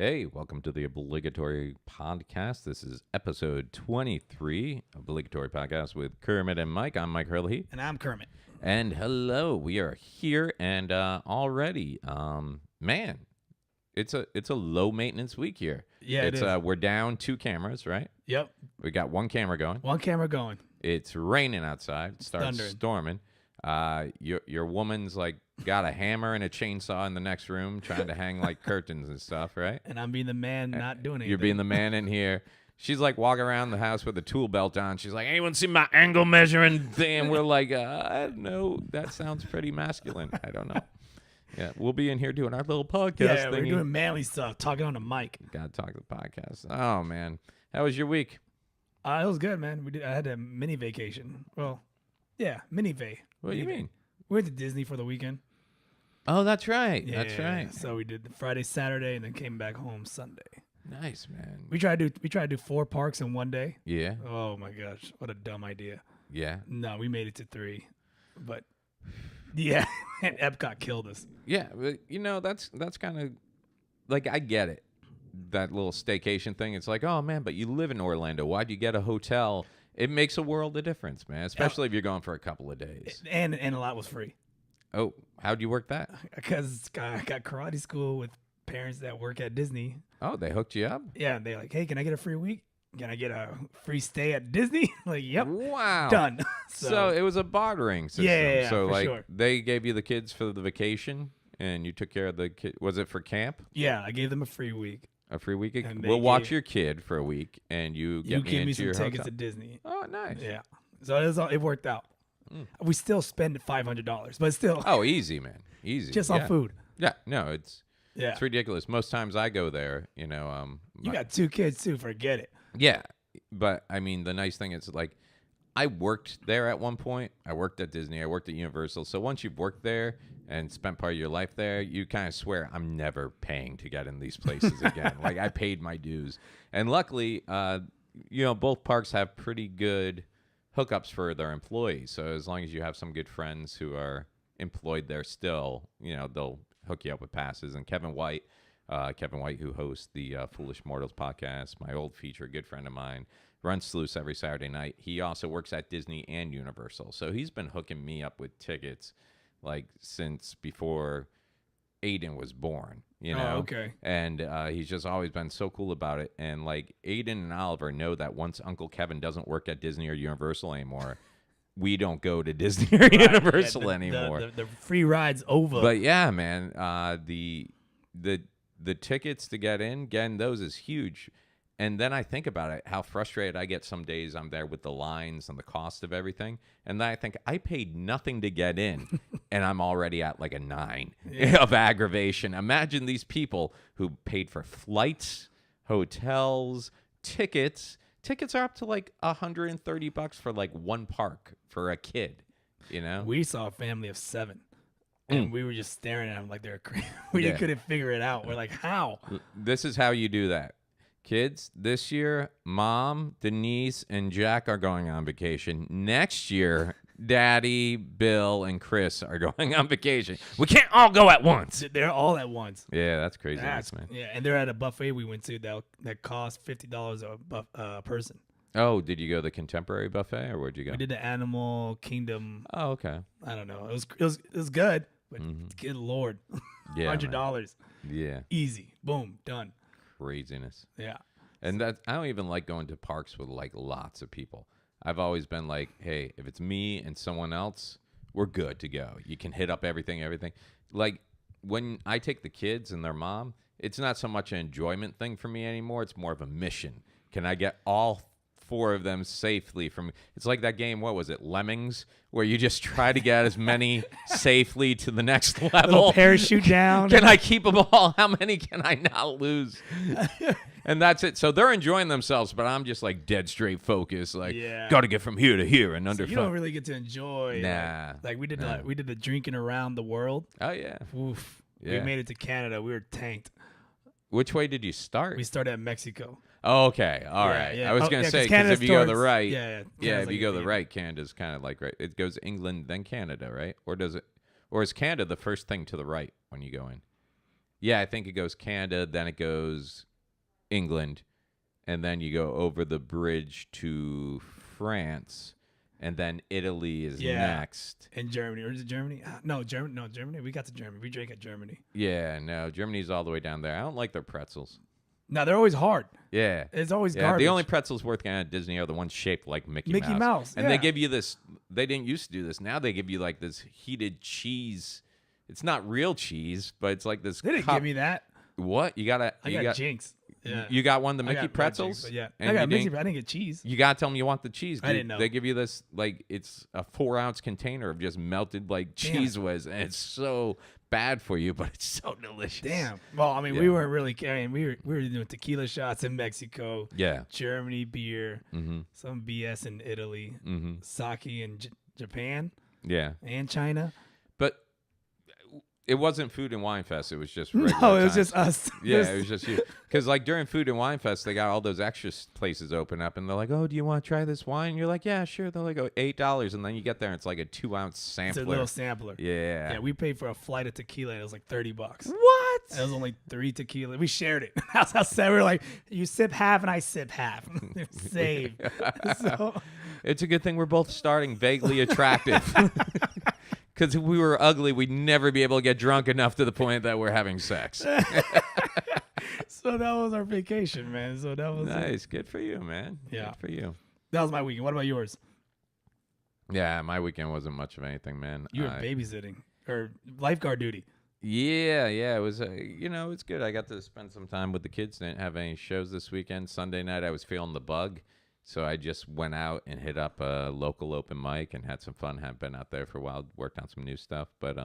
Hey, welcome to the Obligatory podcast. This is episode 23, Obligatory podcast with Kermit and Myke. I'm Myke Hurley. And I'm Kermit. And hello, we are here and already, man, it's a low maintenance week here. Yeah, it is. We're down 2 cameras, right? Yep. We got 1 camera going. One camera going. It's raining outside. It starts thundering. storming. Your woman's like got a hammer and a chainsaw in the next room trying to hang like curtains and stuff, right? And I'm being the man not doing anything. You're being the man in here. She's like walking around the house with a tool belt on. She's like, anyone see my angle measuring thing? And we're like, I don't know. That sounds pretty masculine. I don't know. Yeah, we'll be in here doing our little podcast Yeah, thingy. we're doing manly stuff, talking on the mic. Gotta talk to the podcast. Oh, man. How was your week? It was good, man. I had a mini vacation. Well, yeah, mini vay. What do you mean? We went to Disney for the weekend. Oh, that's right. Yeah, That's right. So we did Friday, Saturday, and then came back home Sunday. Nice, man. We tried to do 4 parks in one day. Yeah. Oh my gosh, what a dumb idea. Yeah. No, we made it to 3, but yeah, and Epcot killed us. Yeah, but, that's kind of like I get it. That little staycation thing. It's like, oh man, but you live in Orlando. Why'd you get a hotel? It makes a world of difference, man. Especially if you're going for a couple of days. And a lot was free. Oh, how'd you work that? Because I got karate school with parents that work at Disney. Oh, they hooked you up? Yeah, they're like, hey, can I get a free week? Can I get a free stay at Disney? Like, yep. Wow. Done. So it was a bartering system. Yeah, so for like sure. they gave you the kids for the vacation and you took care of the kid. Was it for camp? Yeah, I gave them a free week. A free week? And they We'll watch gave- your kid for a week and you You get give me into some your tickets hotel. to Disney. Oh, nice. Yeah. So it worked out. We still spend $500, but still Oh, easy, man. Easy. just on food. Yeah, no, it's Yeah. ridiculous. Most times I go there, You got 2 kids too. Forget it. yeah, but I mean, the nice thing is like I worked there at one point. I worked at Disney. I worked at Universal. So once you've worked there and spent part of your life there, you kind of swear I'm never paying to get in these places again. Like I paid my dues, and luckily, both parks have pretty good hookups for their employees. So as long as you have some good friends who are employed there still, they'll hook you up with passes. And Kevin White, who hosts the Foolish Mortals podcast, my old feature, good friend of mine, runs Sluice every Saturday night. He also works at Disney and Universal. So he's been hooking me up with tickets like since before Aiden was born, Oh, okay. And he's just always been so cool about it. And like Aiden and Oliver know that once Uncle Kevin doesn't work at Disney or Universal anymore, we don't go to Disney or Universal anymore. The free ride's over. But yeah, man, the tickets to getting those is huge. And then I think about it, how frustrated I get some days I'm there with the lines and the cost of everything. And then I think I paid nothing to get in and I'm already at like a 9 of aggravation. Imagine these people who paid for flights, hotels, tickets. Tickets are up to like $130 for like one park for a kid, We saw a family of 7. And we were just staring at them like they were crazy. We just couldn't figure it out. We're like, how? This is how you do that. Kids, this year, Mom, Denise, and Jack are going on vacation. Next year, Daddy, Bill, and Chris are going on vacation. We can't all go at once. They're all at once. Yeah, that's crazy, man. Yeah, and they're at a buffet we went to that cost $50 a person. Oh, did you go to the contemporary buffet, or where'd you go? We did the Animal Kingdom. Oh, okay. I don't know. It was good, but good Lord, Yeah, $100, Yeah, easy, boom, done. craziness. Yeah. And I don't even like going to parks with like lots of people. I've always been like, hey, if it's me and someone else, we're good to go. You can hit up everything. Like when I take the kids and their mom, it's not so much an enjoyment thing for me anymore. It's more of a mission. Can I get all 4 of them safely from? It's like that game. What was it, Lemmings, where you just try to get as many safely to the next level. Little parachute down. Can I keep them all? How many can I not lose? And that's it. So they're enjoying themselves, but I'm just like dead straight focused. Like, got to get from here to here and under. So you don't really get to enjoy. Nah. Like we did the drinking around the world. Oh yeah. Oof. Yeah. We made it to Canada. We were tanked. Which way did you start? We started at Mexico. Oh, okay. All right. Yeah. I was going to say, because if you go the right, if you go the right, Canada's kind of like right. It goes England, then Canada, right? Or is Canada the first thing to the right when you go in? Yeah, I think it goes Canada, then it goes England, and then you go over the bridge to France, and then Italy is next. And Germany. Or is it Germany? No, Germany. We got to Germany. We drank at Germany. Yeah, no, Germany's all the way down there. I don't like their pretzels. No, they're always hard. Yeah. It's always garbage. The only pretzels worth getting at Disney are the ones shaped like Mickey Mouse. And they give you this, they didn't used to do this. Now they give you like this heated cheese. It's not real cheese, but it's like this. They didn't give me that. What? I got Jinx. Yeah. You got one of the Mickey pretzels? Jinx, yeah. I got Mickey, but I didn't get cheese. You got to tell them you want the cheese. I didn't know. They give you this, like, it's a 4-ounce container of just melted, like, cheese whiz, and it's so bad for you, but it's so delicious. Damn. Well, I mean, we weren't really carrying. We were doing tequila shots in Mexico. Yeah. Germany beer. Some BS in Italy. Sake in Japan. Yeah. And China. But it wasn't Food and Wine Fest. It was just regular no, it was time. just us. Yeah, it was just you. Because like during Food and Wine Fest, they got all those extra places open up, and they're like, "Oh, do you want to try this wine?" You're like, "Yeah, sure." They're like, "Oh, $8," and then you get there, and it's like a 2-ounce sampler. It's a little sampler. Yeah. Yeah, we paid for a flight of tequila, and it was like $30. What? It was only 3 tequila. We shared it. That's how sad. We were like, "You sip half, and I sip half." Save. So it's a good thing we're both starting vaguely attractive. Because if we were ugly, we'd never be able to get drunk enough to the point that we're having sex. So that was our vacation, man. So that was nice. Good for you, man. Yeah. Good for you. That was my weekend. What about yours? Yeah, my weekend wasn't much of anything, man. You were babysitting or lifeguard duty. Yeah. It was, it's good. I got to spend some time with the kids. Didn't have any shows this weekend. Sunday night, I was feeling the bug. So I just went out and hit up a local open mic and had some fun. Have been out there for a while, worked on some new stuff. But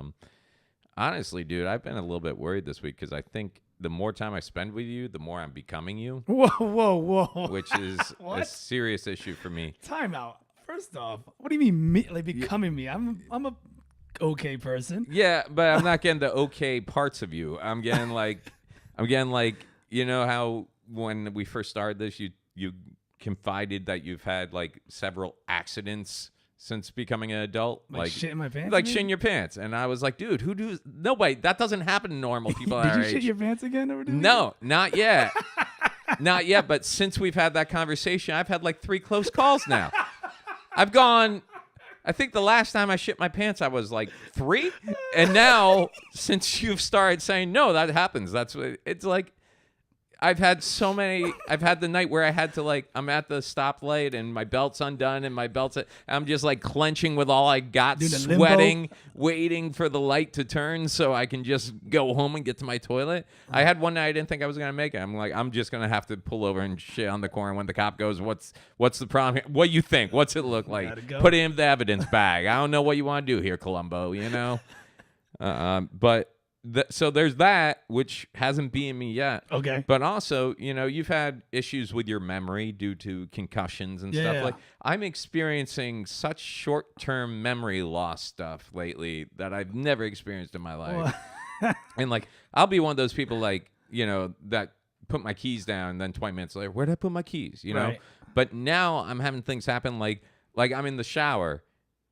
honestly, dude, I've been a little bit worried this week because I think the more time I spend with you, the more I'm becoming you. Whoa. Which is a serious issue for me. Time out. First off, what do you mean like becoming me? I'm a okay person. Yeah, but I'm not getting the okay parts of you. I'm getting like, you know how when we first started this, you confided that you've had like several accidents since becoming an adult, like shit in my pants, like shitting your pants, and I was like, dude, nobody, that doesn't happen to normal people. Did you shit your pants again? No, not yet, not yet. But since we've had that conversation, I've had like 3 close calls now. I've gone. I think the last time I shit my pants, I was like 3, and now since you've started saying no, that happens. That's what it's like. I've had so many. I've had the night where I had to like. I'm at the stoplight and my belt's undone and my belt's. I'm just like clenching with all I got, sweating, waiting for the light to turn so I can just go home and get to my toilet. I had one night I didn't think I was gonna make it. I'm like, I'm just gonna have to pull over and shit on the corner. When the cop goes, what's the problem here? What you think? What's it look like? Put it in the evidence bag. I don't know what you want to do here, Columbo. You know, but. So there's that, which hasn't beaten me yet. Okay. But also, you've had issues with your memory due to concussions and stuff. Like I'm experiencing such short-term memory loss stuff lately that I've never experienced in my life. And like, I'll be one of those people like, that put my keys down and then 20 minutes later, where'd I put my keys? Right. But now I'm having things happen like I'm in the shower.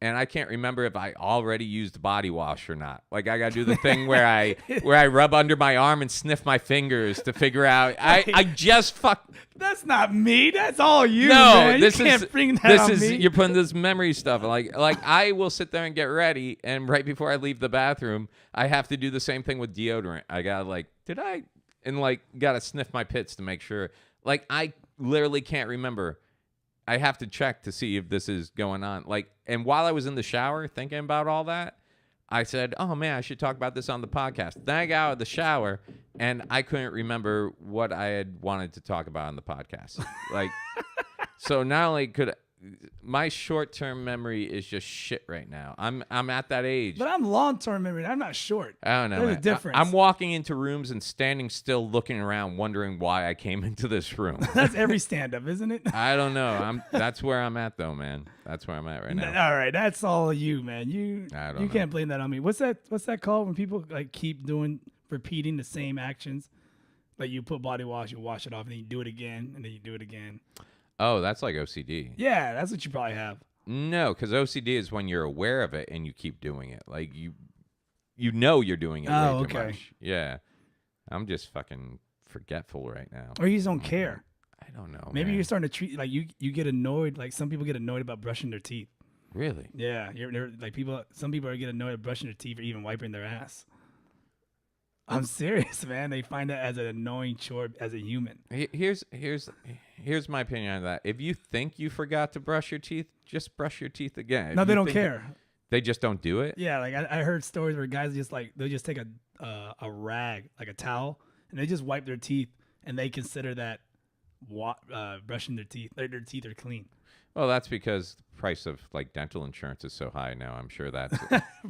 And I can't remember if I already used body wash or not. Like I gotta do the thing where I rub under my arm and sniff my fingers to figure out. I just fuck. That's not me. That's all you. No, man. this you is can't bring that on me. You're putting this memory stuff. Like I will sit there and get ready, and right before I leave the bathroom, I have to do the same thing with deodorant. I gotta gotta sniff my pits to make sure. Like I literally can't remember. I have to check to see if this is going on. And while I was in the shower thinking about all that, I said, oh, man, I should talk about this on the podcast. Then I got out of the shower, and I couldn't remember what I had wanted to talk about on the podcast. So not only could my short-term memory is just shit right now. I'm at that age. But I'm long-term memory. I'm not short. I don't know. There's a difference. I'm walking into rooms and standing still, looking around, wondering why I came into this room. That's every stand-up, isn't it? I don't know. That's where I'm at, though, man. That's where I'm at right now. All right, that's all you, man. You can't blame that on me. What's that called when people like keep repeating the same actions? Like you put body wash, you wash it off, and then you do it again, and then you do it again. Oh, that's like OCD. Yeah, that's what you probably have. No, because OCD is when you're aware of it and you keep doing it. Like you know you're doing it way too much. Yeah. I'm just fucking forgetful right now. Or you just don't care. I don't know. Maybe man. you're starting to treat like you get annoyed. Like some people get annoyed about brushing their teeth. Really? Yeah, like some people are getting annoyed at brushing their teeth or even wiping their ass. I'm serious, man. They find that as an annoying chore as a human. Here's my opinion on that. If you think you forgot to brush your teeth, just brush your teeth again. No, they don't care. They just don't do it. Yeah, like I heard stories where guys just like they'll just take a rag, like a towel, and they just wipe their teeth, and they consider that brushing their teeth. Their teeth are clean. Well, that's because the price of like dental insurance is so high now. I'm sure that's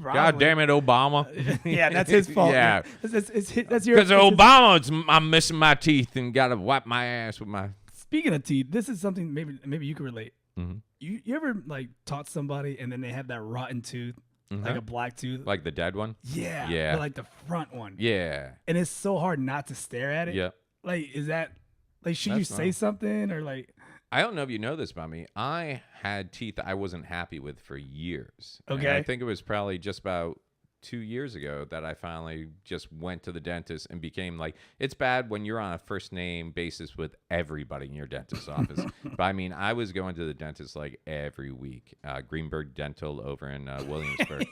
God damn it, Obama. Yeah, that's his fault. Yeah, that's your. Because Obama, I'm missing my teeth and gotta wipe my ass with my. Speaking of teeth, this is something maybe you can relate. Mm-hmm. You ever like taught somebody and then they have that rotten tooth, like a black tooth, like the dead one? Yeah, but like the front one. Yeah, and it's so hard not to stare at it. Yeah, like is that like should you say something or like? I don't know if you know this about me. I had teeth I wasn't happy with for years. Okay. And I think it was probably just about 2 years ago that I finally just went to the dentist and became like, it's bad when you're on a first name basis with everybody in your dentist's office. But I mean, I was going to the dentist like every week. Greenberg Dental over in Williamsburg.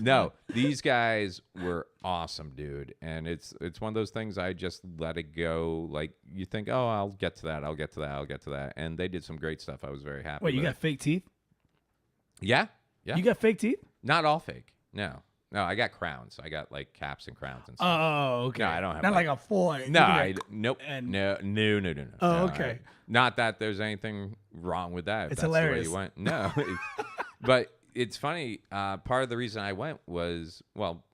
No, these guys were awesome, dude. And it's one of those things I just let it go. Like you think, oh, I'll get to that. I'll get to that. I'll get to that. And they did some great stuff. I was very happy. Wait, you got fake teeth? Yeah. Yeah. You got fake teeth? Not all fake. No, I got crowns. I got like caps and crowns and stuff. Oh, okay. No, I don't have not like a full. Nope. No. Oh, okay. Not that there's anything wrong with that. It's that's hilarious. The way you went. No, but it's funny. Part of the reason I went was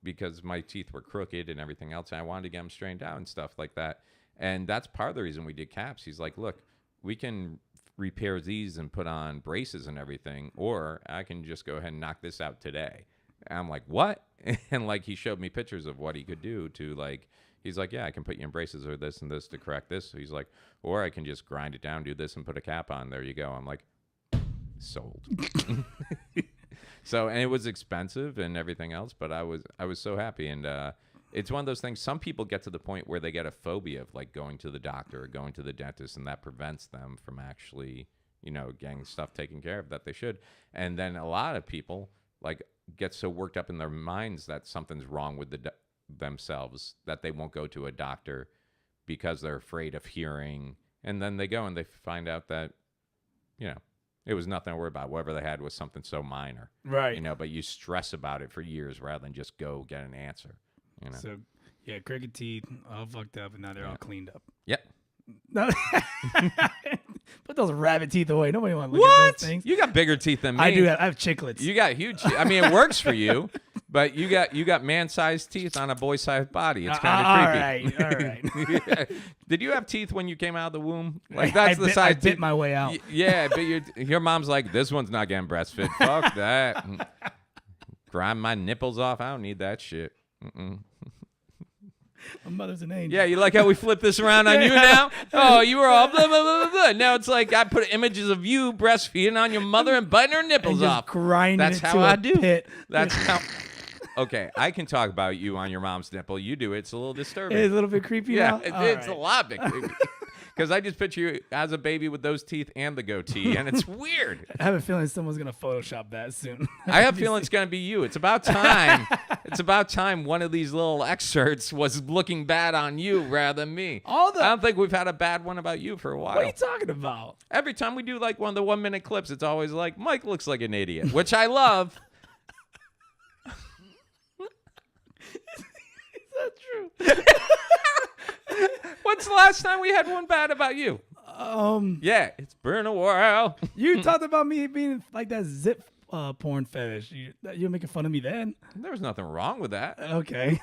because my teeth were crooked and everything else, and I wanted to get them straightened out and stuff like that. And that's part of the reason we did caps. He's like, look, we can repair these and put on braces and everything, or I can just go ahead and knock this out today. And I'm like, what? And like he showed me pictures of what he could do to like, he's like, yeah, I can put you in braces or this and this to correct this. So he's like, or I can just grind it down, do this and put a cap on. There you go. I'm like, sold. So, and it was expensive and everything else, but I was so happy. And it's one of those things. Some people get to the point where they get a phobia of like going to the doctor or going to the dentist, and that prevents them from actually, getting stuff taken care of that they should. And then a lot of people like get so worked up in their minds that something's wrong with themselves that they won't go to a doctor because they're afraid of hearing. And then they go and they find out that, it was nothing to worry about. Whatever they had was something so minor. Right. But you stress about it for years rather than just go get an answer. So, yeah, crooked teeth, all fucked up, and now they're all cleaned up. Yep. No. Put those rabbit teeth away. Nobody want to look at those things. You got bigger teeth than me. I do. I have chiclets. You got huge. I mean, it works for you, but you got man-sized teeth on a boy-sized body. It's kind of creepy. All right. Yeah. Did you have teeth when you came out of the womb? Like that's the size. I bit my way out. Yeah, but your mom's like, this one's not getting breastfed. Fuck that. Grind my nipples off. I don't need that shit. My mother's an angel. Yeah, you like how we flip this around on you now? Oh, you were all blah, blah, blah, blah. Now it's like I put images of you breastfeeding on your mother and biting her nipples off. Grinding That's it how to I a do. Pit. That's how. Okay, I can talk about you on your mom's nipple. You do it. It's a little disturbing. It's a little bit creepy now? It's a lot bit creepy. Because I just picture you as a baby with those teeth and the goatee, and it's weird. I have a feeling someone's going to Photoshop that soon. I have a feeling it's going to be you. It's about time. It's about time one of these little excerpts was looking bad on you rather than me. I don't think we've had a bad one about you for a while. What are you talking about? Every time we do like one of the 1 minute clips, it's always like, Myke looks like an idiot, which I love. Is that true? What's the last time we had one bad about you? Yeah, it's been a while. You talked about me being like that zip porn fetish. You were making fun of me then. There was nothing wrong with that. Okay.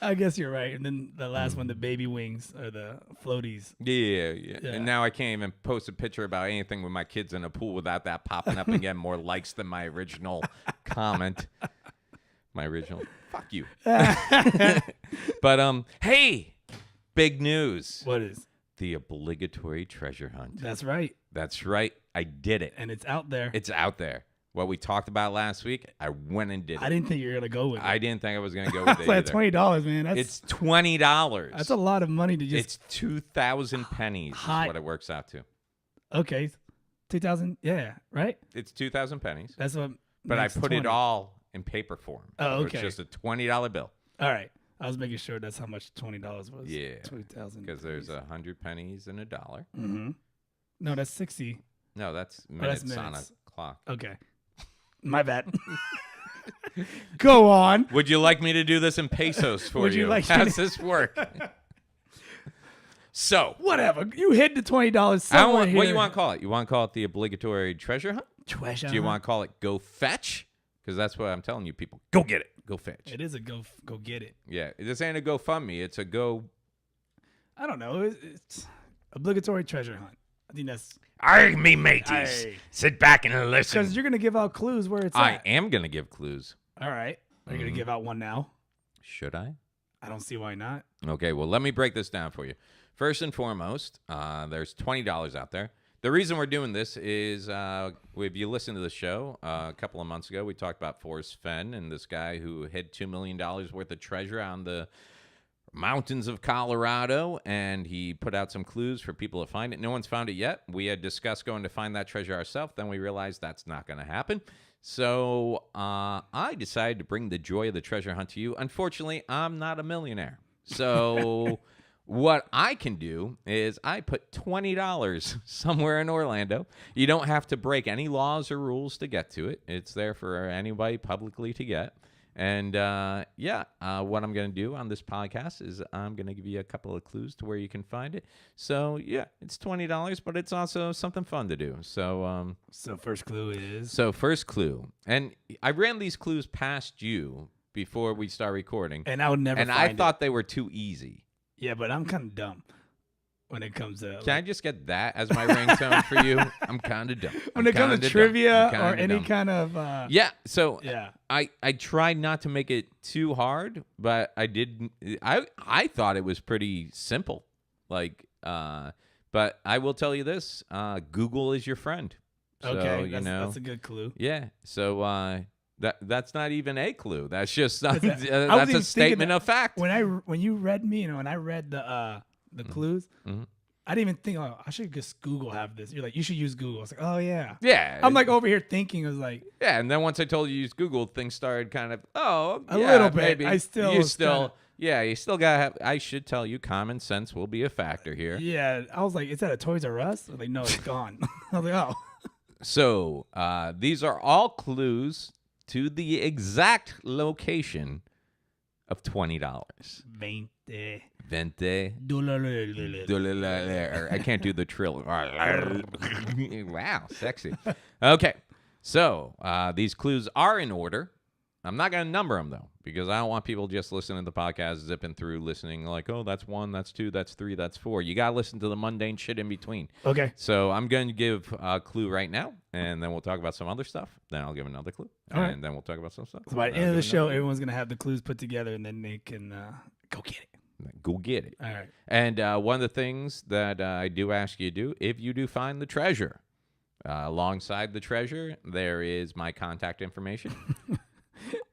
I guess you're right. And then the last one, the baby wings or the floaties. Yeah. And now I can't even post a picture about anything with my kids in a pool without that popping up and getting more likes than my original comment. Fuck you. But hey, big news. What is? The obligatory treasure hunt. That's right. I did it. And it's out there. It's out there. what we talked about last week, I went and did it. I didn't think you were going to go with it. I didn't think I was going to go with it That's either. $20, man. It's $20. That's a lot of money to just... It's 2,000 pennies is what it works out to. Okay. 2,000, yeah, right? It's 2,000 pennies. That's what... But I put it all in paper form. Oh, okay. So it's just a $20 bill. All right. I was making sure that's how much $20 was. Yeah. 2,000. Because there's 100 pennies and $1. Mm-hmm. No, that's 60. No, that's minutes, minutes on a clock. Okay. My bad. Go on. Would you like me to do this in pesos for you? How does this work? So. Whatever. You hit the $20 somewhere here. What do you want to call it? You want to call it the obligatory treasure hunt? Treasure Do you want to call it go fetch? Because that's what I'm telling you people. Go get it. Go fetch. It is a go get it. Yeah. This ain't a GoFundMe. It's a go. I don't know. It's obligatory treasure hunt. I think that's... Aye, me mateys. Aye. Sit back and listen. Because you're going to give out clues where it's I at. am going to give clues. All right. Are you going to give out one now? Should I? I don't see why not. Okay, well, let me break this down for you. First and foremost, there's $20 out there. The reason we're doing this is if you listen to the show, a couple of months ago, we talked about Forrest Fenn and this guy who hid $2 million worth of treasure on the mountains of Colorado, and he put out some clues for people to find it. No one's found it yet. We had discussed going to find that treasure ourselves. Then we realized that's not going to happen. So I decided to bring the joy of the treasure hunt to you. Unfortunately, I'm not a millionaire. So what I can do is I put $20 somewhere in Orlando. You don't have to break any laws or rules to get to it. It's there for anybody publicly to get. And, what I'm going to do on this podcast is I'm going to give you a couple of clues to where you can find it. So, yeah, it's $20, but it's also something fun to do. So, first clue is? So, first clue. And I ran these clues past you before we start recording. And I would never And I thought they were too easy. Yeah, but I'm kind of dumb when it comes to... Can I just get that as my ringtone for you? I'm kind of dumb. When it comes to trivia or any kind of... So yeah. I tried not to make it too hard, but I did. I thought it was pretty simple. But I will tell you this: Google is your friend. So, okay, that's a good clue. Yeah. So that's not even a clue. That's just that's a statement of fact. When you read me, when I read the clues. Mm-hmm. I didn't even think, I should just Google have this. You're like, you should use Google. I was like, oh, yeah. Yeah. I'm like over here thinking, I was like. Yeah, and then once I told you to use Google, things started kind of, a little bit. Maybe. You still got to have, I should tell you, common sense will be a factor here. Yeah, I was like, is that a Toys R Us? Like, no, it's gone. I was like, oh. So, these are all clues to the exact location of $20. 20. I can't do the trill. Wow, sexy. Okay, so these clues are in order. I'm not going to number them, though, because I don't want people just listening to the podcast, zipping through, listening like, oh, that's 1, that's 2, that's 3, that's 4. You got to listen to the mundane shit in between. Okay. So I'm going to give a clue right now, and then we'll talk about some other stuff. Then I'll give another clue, and then we'll talk about some stuff. So by the end of the show, everyone's going to have the clues put together, and then they can go get it. Go get it. All right. And one of the things that I do ask you to do, if you do find the treasure, alongside the treasure, there is my contact information.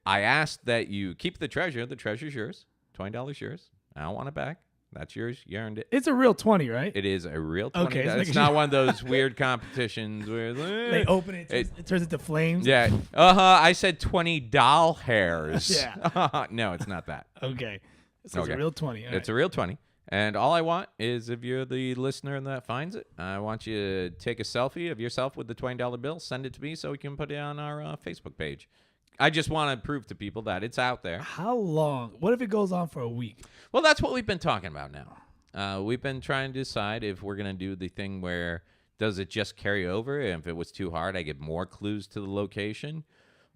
I ask that you keep the treasure. The treasure's yours. $20 yours. I don't want it back. That's yours. You earned it. It's a real 20, right? It is a real 20. Okay. It's not one of those weird competitions where they open it, it turns into flames. Yeah. I said 20 doll hairs. Yeah. No, it's not that. Okay. So it's a real 20. It's a real 20. And all I want is, if you're the listener that finds it, I want you to take a selfie of yourself with the $20 bill, send it to me so we can put it on our Facebook page. I just want to prove to people that it's out there. How long? What if it goes on for a week? Well, that's what we've been talking about now. We've been trying to decide if we're going to do the thing where does it just carry over? And if it was too hard, I give more clues to the location.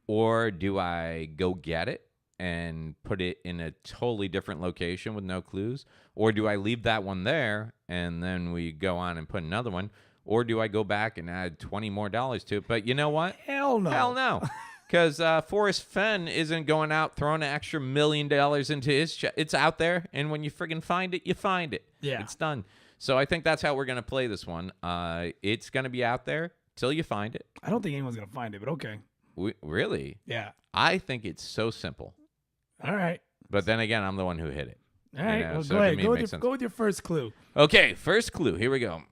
Or do I go get it and put it in a totally different location with no clues? Or do I leave that one there and then we go on and put another one? Or do I go back and add $20 more to it? But you know what? Hell no. Hell no. Because Forrest Fenn isn't going out throwing an extra $1 million into his chest. It's out there, and when you friggin' find it, you find it. Yeah. It's done. So I think that's how we're going to play this one. It's going to be out there till you find it. I don't think anyone's going to find it, but okay. Really? Yeah. I think it's so simple. All right. But then again, I'm the one who hit it. All right. Well, go ahead. Go with your first clue. Okay, first clue. Here we go.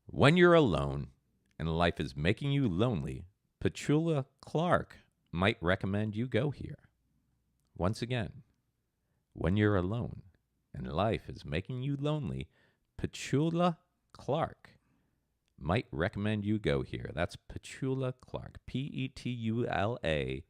When you're alone and life is making you lonely, Petula Clark might recommend you go here. Once again, when you're alone and life is making you lonely, Petula Clark might recommend you go here. That's Petula Clark. PETULACLARK.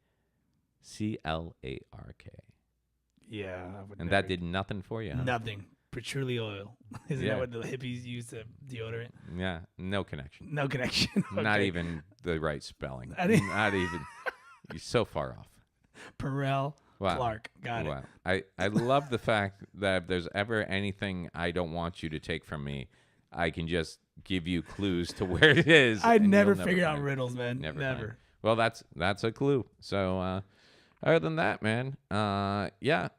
Yeah. And that did nothing for you, huh? Nothing. Patchouli oil. Isn't that what the hippies use to deodorant? Yeah. No connection. No connection. Okay. Not even the right spelling. Not even. You're so far off. Perel Clark. Got it. I love the fact that if there's ever anything I don't want you to take from me, I can just give you clues to where it is. I never figure out riddles, man. Never. Well, that's a clue. So other than that, man, yeah.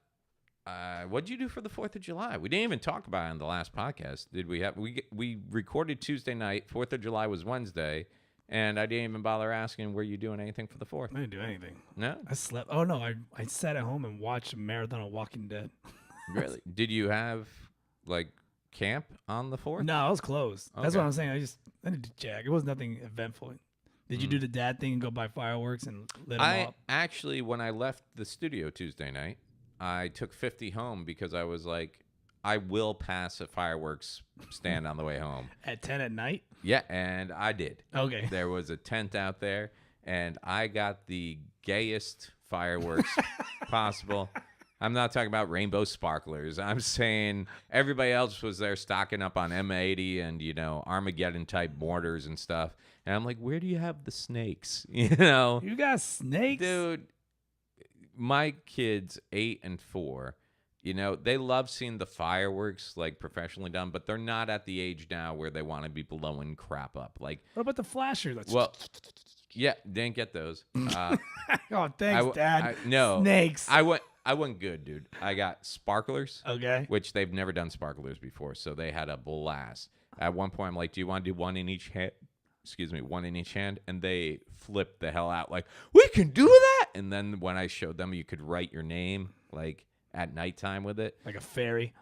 What'd you do for the 4th of July? We didn't even talk about it on the last podcast. Did we have we recorded Tuesday night, 4th of July was Wednesday, and I didn't even bother asking were you doing anything for the 4th? I didn't do anything. No? I slept. Oh no, I sat at home and watched a marathon of Walking Dead. Really? Did you have like camp on the 4th? No, I was closed. Okay. That's what I'm saying. I didn't do jack. It was nothing eventful. Did you do the dad thing and go buy fireworks and lit them up? Actually, when I left the studio Tuesday night, I took 50 home because I was like, I will pass a fireworks stand on the way home. At 10 at night? Yeah, and I did. Okay. There was a tent out there, and I got the gayest fireworks possible. I'm not talking about rainbow sparklers. I'm saying everybody else was there stocking up on M80 and, Armageddon-type mortars and stuff. And I'm like, where do you have the snakes? You got snakes? Dude, my kids, 8 and 4, they love seeing the fireworks, like, professionally done, but they're not at the age now where they want to be blowing crap up. Like, what about the flasher? Yeah, didn't get those. Oh, thanks, Dad. No. Snakes. I went good, dude. I got sparklers. Okay. Which they've never done sparklers before, so they had a blast. At one point, I'm like, do you want to do one in each hand? One in each hand, and they flipped the hell out like, we can do that. And then when I showed them you could write your name like at nighttime with it, like a fairy.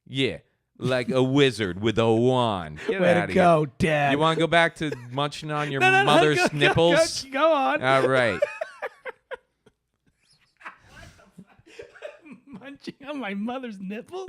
Yeah, like a wizard with a wand. Get Way out to of go, here. Dad. You want to go back to munching on your mother's nipples? Go on. All right. Munching on my mother's nipple?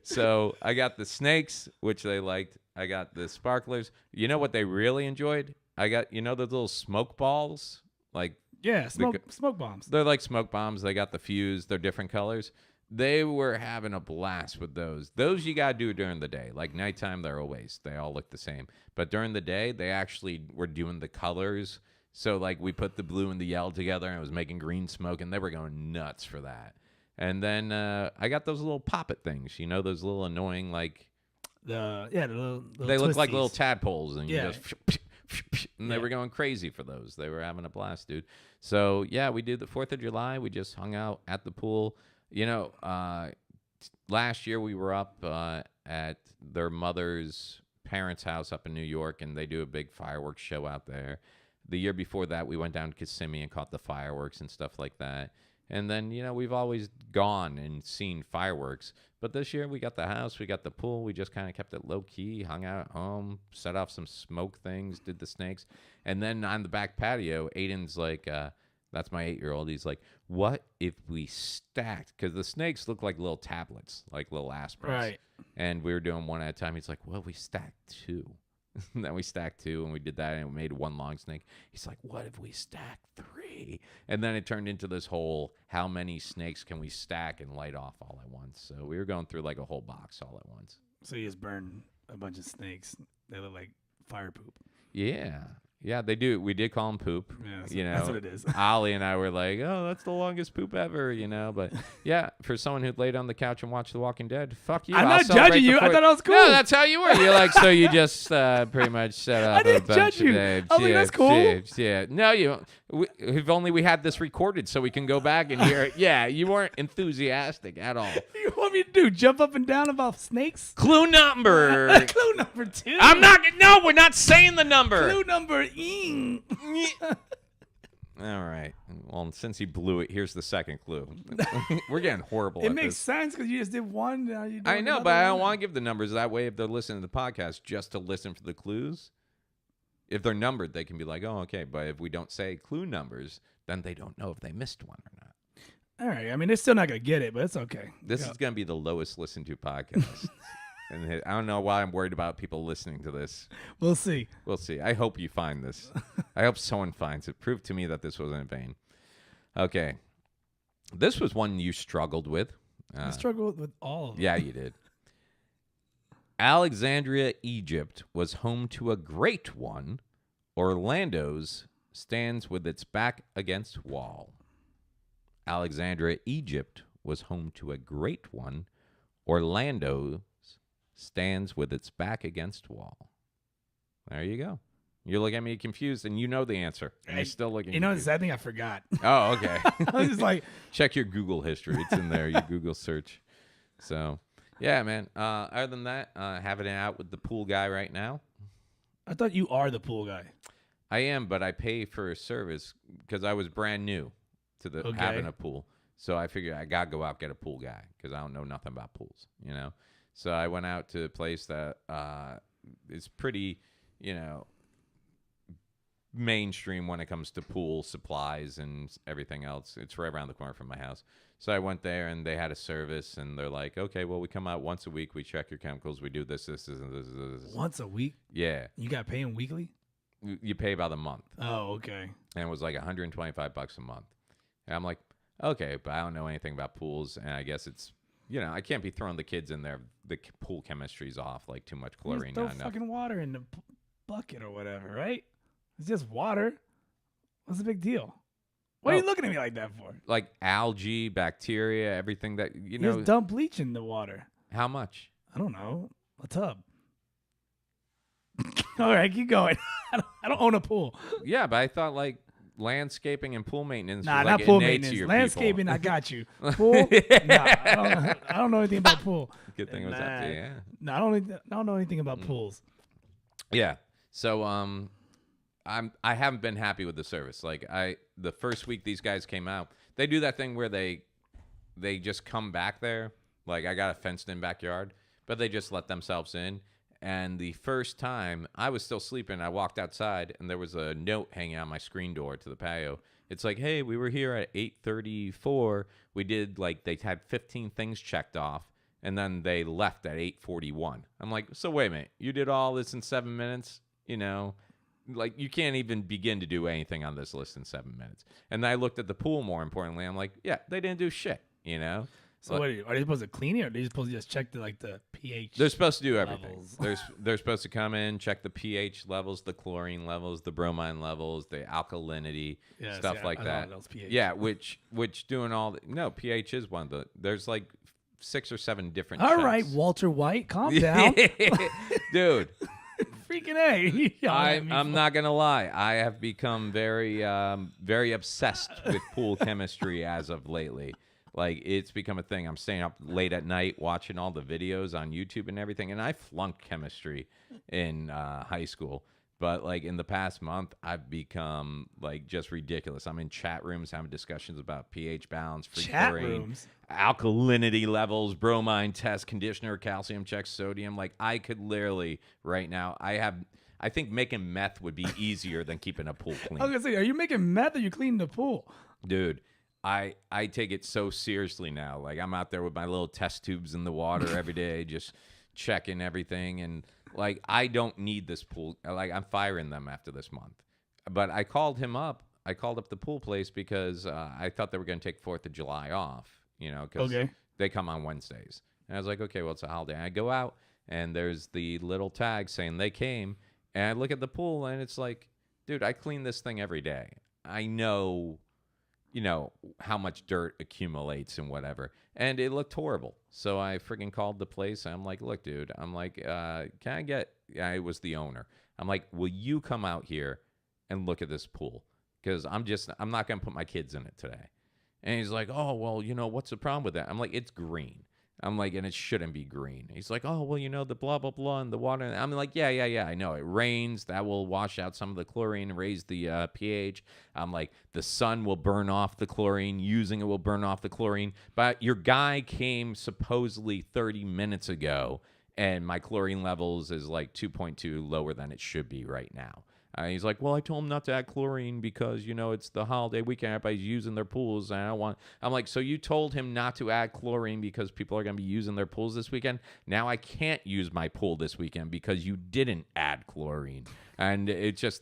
So I got the snakes, which they liked. I got the sparklers. You know what they really enjoyed? I got, those little smoke balls? Like, yeah, smoke bombs. They're like smoke bombs. They got the fuse. They're different colors. They were having a blast with those. Those you got to do during the day. Like nighttime, they all look the same. But during the day, they actually were doing the colors. So, like, we put the blue and the yellow together, and it was making green smoke, and they were going nuts for that. And then I got those little pop-it things. Those little annoying, like... the little they look like twisties. little tadpoles, and Yeah. you just... And they were going crazy for those. They were having a blast, dude. So, yeah, we did the 4th of July. We just hung out at the pool. Last year we were up at their mother's parents' house up in New York, and they do a big fireworks show out there. The year before that, we went down to Kissimmee and caught the fireworks and stuff like that. And then, we've always gone and seen fireworks. But this year, we got the house, we got the pool. We just kind of kept it low-key, hung out at home, set off some smoke things, did the snakes. And then on the back patio, Aiden's like, that's my 8-year-old. He's like, what if we stacked? Because the snakes look like little tablets, like little aspirins. Right. And we were doing one at a time. He's like, well, we stacked 2. And then we stacked 2, and we did that, and we made one long snake. He's like, what if we stack 3? And then it turned into this whole, how many snakes can we stack and light off all at once? So we were going through like a whole box all at once. So you just burned a bunch of snakes. They look like fire poop. Yeah. Yeah, they do. We did call them poop. Yeah, that's what it is. Ollie and I were like, oh, that's the longest poop ever, But yeah, for someone who laid on the couch and watched The Walking Dead, fuck you. I'm not judging you. I thought I was cool. No, that's how you were. You're like, so you just pretty much set up I didn't judge you. I was like, that's cool. Yeah. No, if only we had this recorded so we can go back and hear it. Yeah, you weren't enthusiastic at all. You want me to do? Jump up and down about snakes? Clue number. Clue number 2. No, we're not saying the number. Clue number All right. Well, since he blew it, here's the second clue. We're getting horrible. It makes sense because you just did one. Now you're doing I know, but I don't one. want to give the numbers that way. If they're listening to the podcast, just to listen for the clues. If they're numbered, they can be like, "Oh, okay." But if we don't say clue numbers, then they don't know if they missed one or not. All right. I mean, they're still not gonna get it, but it's okay. This is gonna be the lowest listened to podcast. And I don't know why I'm worried about people listening to this. We'll see. We'll see. I hope you find this. I hope someone finds it. Prove to me that this wasn't in vain. Okay. This was one you struggled with. I struggled with all of them. Yeah, you did. Alexandria, Egypt was home to a great one. Orlando's stands with its back against wall. Alexandria, Egypt was home to a great one. Orlando's stands with its back against wall. There you go. You're looking at me confused, and you know the answer. And you're still looking. You know, the sad thing, I forgot. Oh, okay. I was just like, check your Google history. It's in there. Your Google search. So, yeah, man. Other than that, having it out with the pool guy right now. I thought you are the pool guy. I am, but I pay for a service because I was brand new to the having a pool. So I figured I gotta go out and get a pool guy because I don't know nothing about pools, you know. So I went out to a place that is pretty, you know, mainstream when it comes to pool supplies and everything else. It's right around the corner from my house. So I went there and they had a service and they're like, okay, well, we come out once a week. We check your chemicals. We do this, this, and this. Once a week? Yeah. You got paying weekly? You pay about a month. Oh, okay. And it was like $125 a month. And I'm like, okay, but I don't know anything about pools. And I guess it's, you know, I can't be throwing the kids in there. The pool chemistry's off, like too much chlorine. Just throw fucking water in the bucket or whatever, right? It's just water. What's the big deal? What are you looking at me like that for? Like algae, bacteria, everything that, you know. Just dump bleach in the water. How much? I don't know. A tub. All right, keep going. I don't own a pool. Yeah, but I thought like landscaping and pool maintenance. Nah, was not like pool innate to maintenance. your Landscaping, people. I got you. Pool? Nah, I don't know anything about pool. Good thing it was up to you. Yeah. No, I don't know anything about pools. Yeah. So I haven't been happy with the service. Like the first week these guys came out, they do that thing where they just come back there. Like I got a fenced in backyard, but they just let themselves in. And the first time I was still sleeping, I walked outside and there was a note hanging on my screen door to the patio. It's like, hey, we were here at 8:34. We did they had 15 things checked off. And then they left at 8:41. I'm like, so wait a minute. You did all this in 7 minutes? You know, like you can't even begin to do anything on this list in 7 minutes. And then I looked at the pool more importantly. I'm like, yeah, they didn't do shit, you know? So what are they supposed to clean it, or are they supposed to just check the pH? They're supposed to do everything. They're supposed to come in, check the pH levels, the chlorine levels, the bromine levels, the alkalinity, stuff like that. Yeah, which doing all no, pH is one of the there's like 6 or 7 different All checks. right, Walter White, calm down. Dude. Freaking A. I'm not going to lie. I have become very obsessed with pool chemistry as of lately. Like, it's become a thing. I'm staying up late at night watching all the videos on YouTube and everything. And I flunked chemistry in high school. But, like, in the past month, I've become, like, just ridiculous. I'm in chat rooms having discussions about pH balance, free chlorine, alkalinity levels, bromine test, conditioner, calcium check, sodium. Like, I could literally, right now, I think making meth would be easier than keeping a pool clean. I was going to say, are you making meth or you cleaning the pool? Dude. I take it so seriously now. Like, I'm out there with my little test tubes in the water every day, just checking everything. And, like, I don't need this pool. Like, I'm firing them after this month. But I called him up. I called up the pool place because I thought they were going to take 4th of July off, you know, because they come on Wednesdays. And I was like, okay, well, it's a holiday. And I go out, and there's the little tag saying they came. And I look at the pool, and it's like, dude, I clean this thing every day. I know... you know, how much dirt accumulates and whatever. And it looked horrible. So I freaking called the place. And I'm like, look, dude, I'm like, can I get, I was the owner. I'm like, will you come out here and look at this pool? Because I'm not going to put my kids in it today. And he's like, oh, well, you know, what's the problem with that? I'm like, it's green. I'm like, and it shouldn't be green. He's like, oh, well, the blah, blah, blah, and the water. I'm like, yeah, I know. It rains. That will wash out some of the chlorine, raise the pH. I'm like, the sun will burn off the chlorine. Using it will burn off the chlorine. But your guy came supposedly 30 minutes ago, and my chlorine levels is like 2.2 lower than it should be right now. He's like, well, I told him not to add chlorine because, it's the holiday weekend. Everybody's using their pools. And I'm like, so you told him not to add chlorine because people are going to be using their pools this weekend? Now I can't use my pool this weekend because you didn't add chlorine. And it's just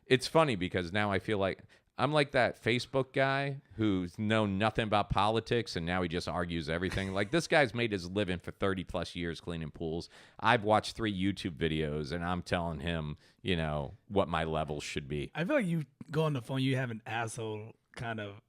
it's funny because now I feel like I'm like that Facebook guy who's known nothing about politics, and now he just argues everything. Like, this guy's made his living for 30-plus years cleaning pools. I've watched 3 YouTube videos, and I'm telling him, what my levels should be. I feel like you go on the phone, you have an asshole kind of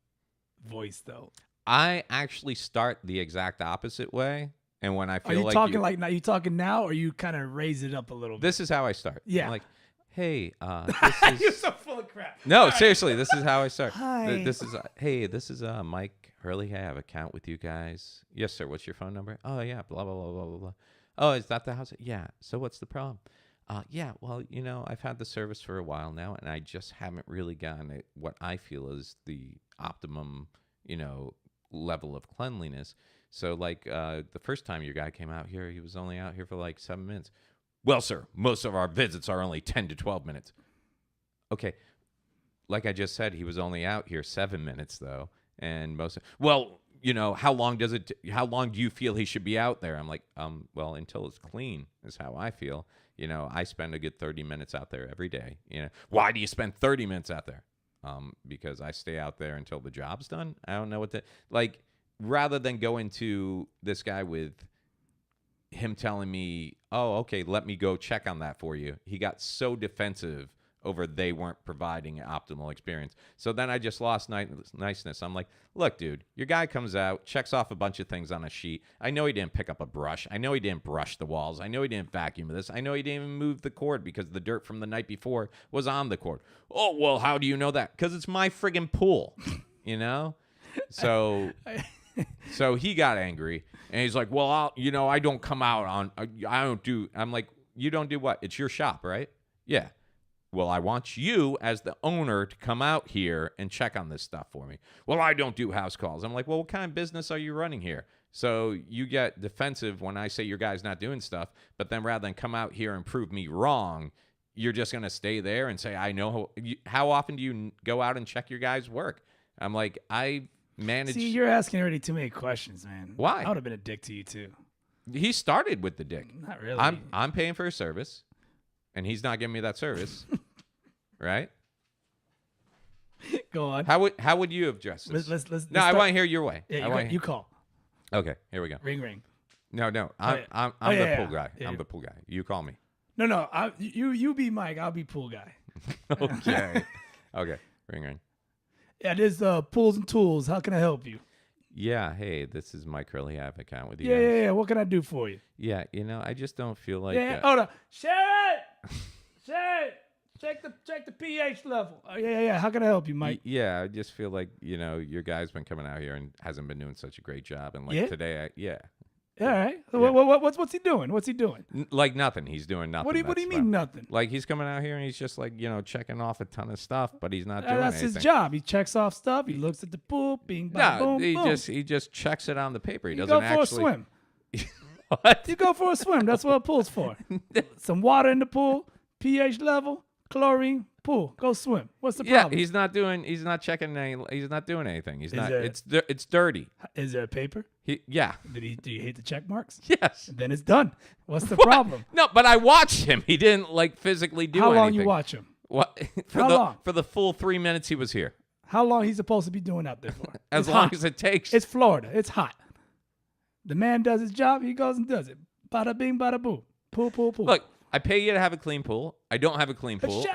voice, though. I actually start the exact opposite way, and when I feel like... Are you talking now, or you kind of raise it up a little bit? This is how I start. Yeah. I'm like, hey, this is... You're so full of crap. No, seriously, this is how I start. Hi. This is Myke Hurley. I have an account with you guys. Yes, sir. What's your phone number? Oh, yeah, blah, blah, blah, blah, blah, blah. Oh, is that the house? Yeah. So what's the problem? Yeah, well, I've had the service for a while now, and I just haven't really gotten it, what I feel is the optimum, level of cleanliness. So, like, the first time your guy came out here, he was only out here for like 7 minutes. Well, sir, most of our visits are only 10 to 12 minutes. Okay. Like I just said, he was only out here 7 minutes, though. And how long do you feel he should be out there? I'm like, well, until it's clean is how I feel. I spend a good 30 minutes out there every day. Why do you spend 30 minutes out there? Because I stay out there until the job's done. I don't know what rather than go into this guy with him telling me, oh, okay, let me go check on that for you. He got so defensive over they weren't providing an optimal experience. So then I just lost niceness. I'm like, look, dude, your guy comes out, checks off a bunch of things on a sheet. I know he didn't pick up a brush. I know he didn't brush the walls. I know he didn't vacuum this. I know he didn't even move the cord because the dirt from the night before was on the cord. Oh, well, how do you know that? Because it's my friggin' pool, So... So he got angry, and he's like, well, I don't come out on, I don't do, I'm like, you don't do what? It's your shop, right? Yeah. Well, I want you as the owner to come out here and check on this stuff for me. Well, I don't do house calls. I'm like, well, what kind of business are you running here? So you get defensive when I say your guy's not doing stuff, but then rather than come out here and prove me wrong, you're just going to stay there and say, I know. How often do you go out and check your guy's work? I'm like, See, you're asking already too many questions, man. Why? I would have been a dick to you too. He started with the dick. Not really. I'm paying for a service, and he's not giving me that service, right? Go on. How would you address this? I want to hear your way. Yeah, you call. Okay, here we go. Ring ring. No, I'm the pool guy. Yeah, I'm the pool guy. You call me. No. You be Myke. I'll be pool guy. Okay. Okay. Ring. Yeah, this is Pools and Tools. How can I help you? Yeah, hey, this is Myke Hurley. I have an account with you. Yeah. What can I do for you? Yeah, I just don't feel like. Yeah, hold on. Sharon, check the pH level. Oh, yeah. How can I help you, Myke? Yeah, I just feel like your guy's been coming out here and hasn't been doing such a great job. And like today, All right. So what's he doing? What's he doing? Like nothing. He's doing nothing. What do you mean nothing? Like he's coming out here and he's just like, checking off a ton of stuff, but he's not doing that's anything. His job. He checks off stuff. He looks at the pool. Bing, bang, boom, boom. He just checks it on the paper. He doesn't go for actually. A swim. What? You go for a swim. That's what a pool's for. Some water in the pool, pH level, chlorine, pool. Go swim. What's the problem? Yeah, he's not checking he's not doing anything. It's dirty. Is there a paper? Yeah. Do you hate the check marks? Yes. Then it's done. What's the problem? No, but I watched him. He didn't physically do anything. How long you watch him? What? How long? For the full 3 minutes he was here. How long he's supposed to be doing out there for? As long as it takes. It's Florida. It's hot. The man does his job. He goes and does it. Bada bing, bada boo. Pool. Look, I pay you to have a clean pool. I don't have a clean pool. Shit!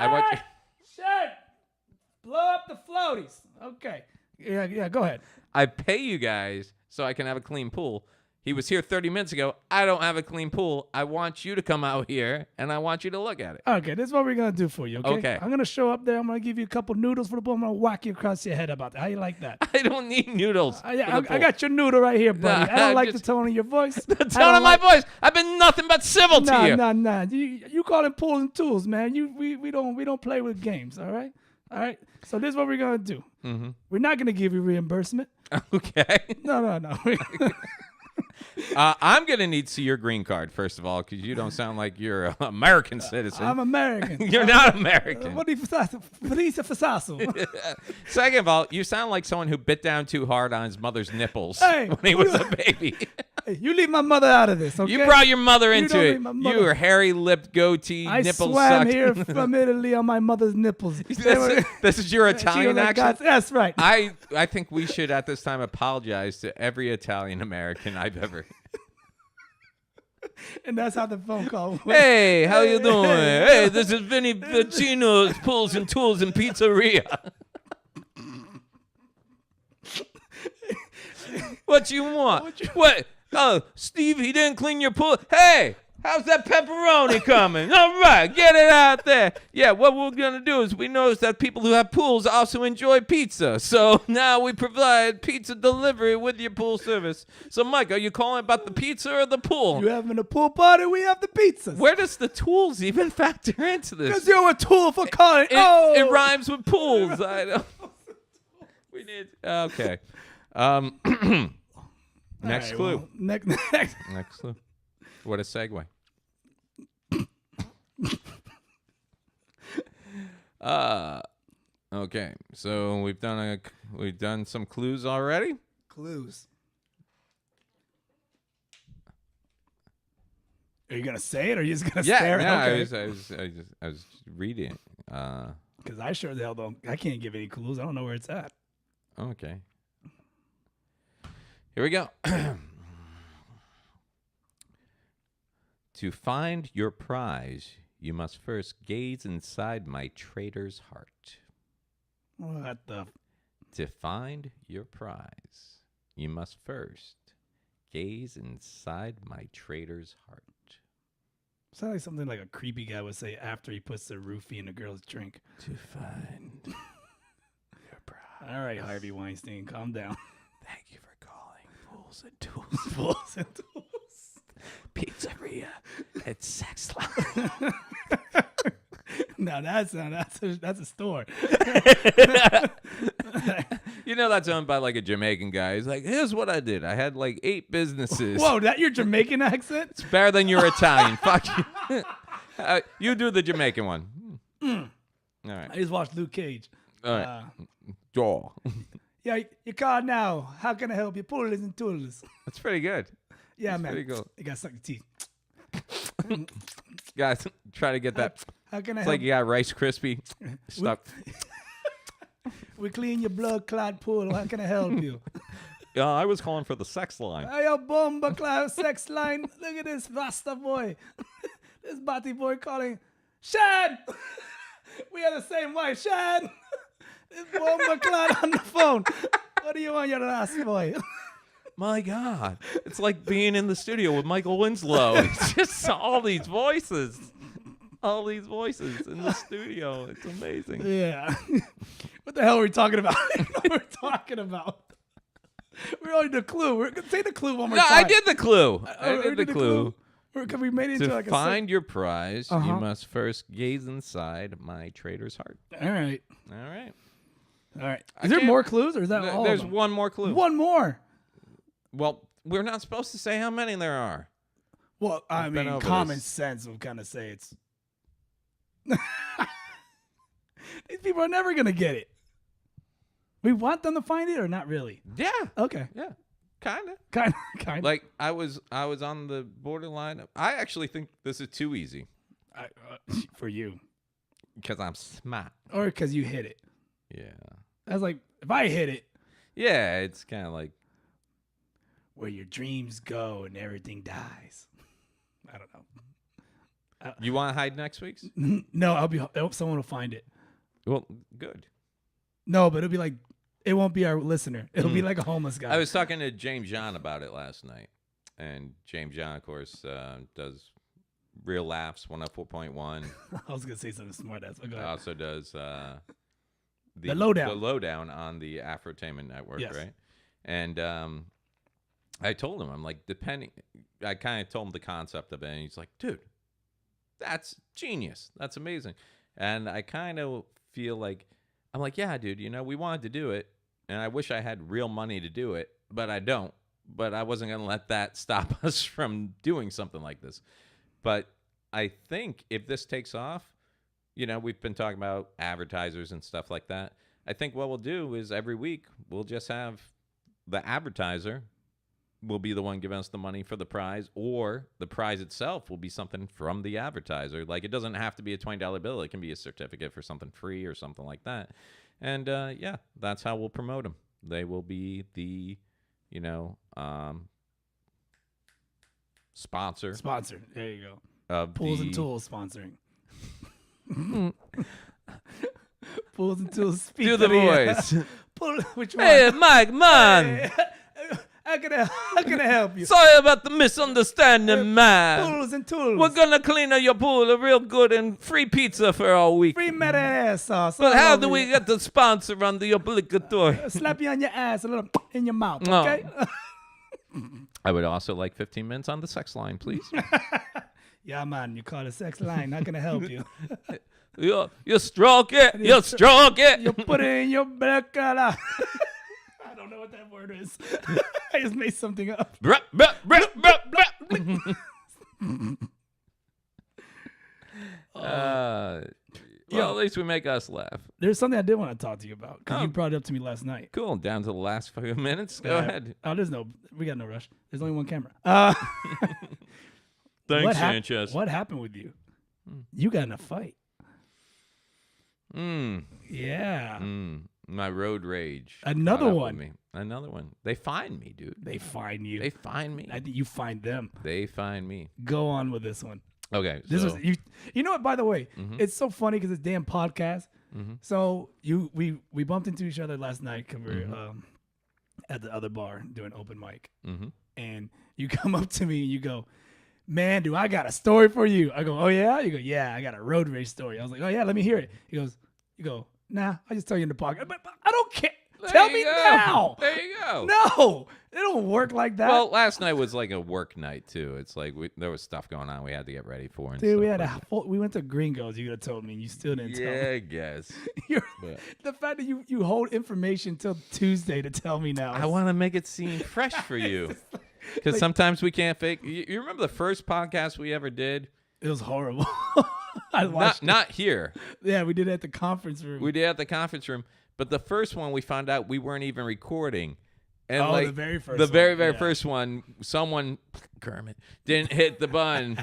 Blow up the floaties. Okay. Yeah, go ahead. I pay you guys so I can have a clean pool. He was here 30 minutes ago. I don't have a clean pool. I want you to come out here, and I want you to look at it. Okay, this is what we're going to do for you, okay? I'm going to show up there. I'm going to give you a couple noodles for the pool. I'm going to whack you across your head about that. How you like that? I don't need noodles. I got your noodle right here, buddy. I don't like the tone of your voice. The tone of my voice. I've been nothing but civil to you. Nah. You call it pools and tools, man. We don't play with games, all right? All right? So this is what we're going to do. Mm-hmm. We're not going to give you reimbursement. Okay. No. I'm going to need to see your green card, first of all, because you don't sound like you're an American citizen. I'm American. You're not American. What do you Second of all, you sound like someone who bit down too hard on his mother's nipples when he was a baby. Hey, you leave my mother out of this, okay? You brought your mother into it. You were hairy-lipped, goatee, nipples sucked. I swam here from Italy on my mother's nipples. This is your Italian accent? That's right. I think we should, at this time, apologize to every Italian-American I've ever... And that's how the phone call went. Hey, how you doing? Hey, this is Vinny Vicino's Pools and Tools and Pizzeria. What you want? What? Oh, Steve, he didn't clean your pool. Hey, how's that pepperoni coming? All right, get it out there. Yeah, what we're going to do is we noticed that people who have pools also enjoy pizza. So now we provide pizza delivery with your pool service. So, Mike, are you calling about the pizza or the pool? You having a pool party? We have the pizzas. Where does the tools even factor into this? Because you're a tool for calling. It rhymes with pools. I know. We need... Okay. Next clue. Well, next clue. What a segue. Okay. So we've done some clues already. Clues. Are you gonna say it, or are you just gonna stare? No, okay. I was reading. Because I sure the hell don't. I can't give any clues. I don't know where it's at. Okay. Here we go. To find your prize, you must first gaze inside my traitor's heart. What the? To find your prize, you must first gaze inside my traitor's heart. Sounds like something like a creepy guy would say after he puts the roofie in a girl's drink. To find your prize. All right, Harvey Weinstein, calm down. Thank you for calling Pools and Tools. Pools and Tools. Pizzeria and sex line. Now that's a store. You know that's owned by like a Jamaican guy. He's like, here's what I did. I had like 8 businesses. Whoa, that your Jamaican accent? It's better than your Italian. Fuck you. You do the Jamaican one. All right. I just watched Luke Cage. All right. Jaw. Yeah, you call now. How can I help you? Pools and Tools. That's pretty good. Yeah, That's man. pretty cool. You got to suck your teeth. Guys, try to get that. How can I it's help like you got Rice Krispie stuck. We clean your blood clot pool. How can I help you? I was calling for the sex line. Hey, yo, bomba cloud sex line. Look at this Rasta boy. This Batty boy calling. Shad! We are the same wife. Shad! This bomba cloud on the phone. What do you want, your last boy? My God. It's like being in the studio with Michael Winslow. It's just all these voices. All these voices in the studio. It's amazing. Yeah. What the hell are we talking about? We're only the clue. We're going to say the clue one more time. I did the clue. I did the clue. We made it into like to find your prize, you must first gaze inside my traitor's heart. All right. All right. Is there more clues, or is that all? There's one more clue. One more. Well, we're not supposed to say how many there are. Well, I mean, common sense will kind of say it's... These people are never going to get it. We want them to find it, or not really? Yeah. Okay. Yeah. Kind of. Like, I was on the borderline. I actually think this is too easy. For you. Because I'm smart. Or because you hit it. Yeah. I was like, if I hit it. Yeah, it's kind of like. Where your dreams go and everything dies. I don't know. You want to hide next week's? No, I hope someone will find it. Well, good. No, but it'll be like, it won't be our listener. It'll be like a homeless guy. I was talking to James John about it last night. and James John, of course, does Real Laughs 104.1. I was gonna say something smart ass. But go ahead. Also does The Lowdown. The Lowdown on the Afrotainment Network, Yes. right? And I told him, I'm like, I kind of told him the concept of it, and he's like, dude, that's genius. That's amazing. And I kind of feel like, I'm like, yeah, dude, we wanted to do it, and I wish I had real money to do it, but I don't. But I wasn't going to let that stop us from doing something like this. But I think if this takes off, we've been talking about advertisers and stuff like that. I think what we'll do is every week we'll just have the advertiser will be the one giving us the money for the prize, or the prize itself will be something from the advertiser. Like, it doesn't have to be a $20 bill. It can be a certificate for something free or something like that. And, yeah, that's how we'll promote them. They will be the, sponsor. Sponsor. There you go. Pools and Tools sponsoring. Pools and Tools. Speak Do the voice. Which one? Hey, Myke, man. Hey, how can I help you? Sorry about the misunderstanding, man. Pools and Tools. We're going to clean up your pool real good and free pizza for all week. Free meta ass sauce. But how do we get the sponsor on the Obligatory? Slap you on your ass, a little in your mouth, No. okay? I would also like 15 minutes on the sex line, please. Yeah, man, you call a sex line. How can I help you? You stroke it. You stroke it. You put it in your back. I don't know what that word is. I just made something up. Bruh, bruh, bruh, bruh, bruh. Well, at least we make us laugh. There's something I did want to talk to you about because Oh. you brought it up to me last night. Cool. Down to the last few minutes. Go ahead. Oh, we got no rush. There's only one camera. Thanks, Sanchez. What happened with you? You got in a fight. Yeah. My road rage. Another caught up with one. me. Another one. They find me, dude. They find you. They find me. I think you find them. They find me. Go on with this one. Okay. This so, was you. You know what? By the way, it's so funny because it's damn podcast. So we bumped into each other last night because we were at the other bar doing open mic, and you come up to me and you go, "Man, do I got a story for you?" I go, "Oh yeah." You go, "Yeah, I got a road rage story." I was like, "Oh yeah, let me hear it." You go, "Nah, I just tell you in the podcast." But I don't care. Tell me now. There you go. No, it don't work like that. Well, last night was like a work night too. It's like there was stuff going on we had to get ready for. And dude, stuff we went to Gringos. You could have told me, and you still didn't tell me. Yeah, I guess. The fact that you hold information till Tuesday to tell me now. I want to make it seem fresh for you, because sometimes we can't fake. You remember the first podcast we ever did? It was horrible. I watched Not here. Yeah, we did it at the conference room. We did at the conference room, but the first one we found out we weren't even recording. And the very first the one. very first one, someone, Kermit, didn't hit the button,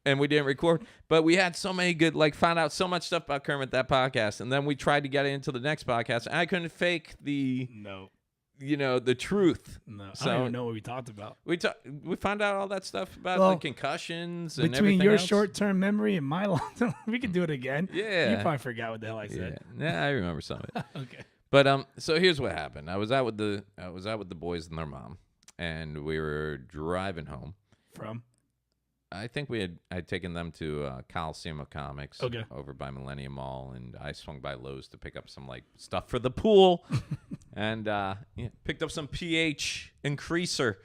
and we didn't record. But we had so many good, found out so much stuff about Kermit, that podcast, and then we tried to get into the next podcast, and I couldn't fake the truth. No, So I don't even know what we talked about. We found out all that stuff about the concussions and Between everything your else. short-term memory and my long-term, we could do it again. Yeah. You probably forgot what the hell I said. Yeah, I remember some of it. Okay. But so here's what happened. I was out with the boys and their mom, and we were driving home. From? I think I'd taken them to Coliseum of Comics over by Millennium Mall, and I swung by Lowe's to pick up some stuff for the pool, and picked up some pH increaser,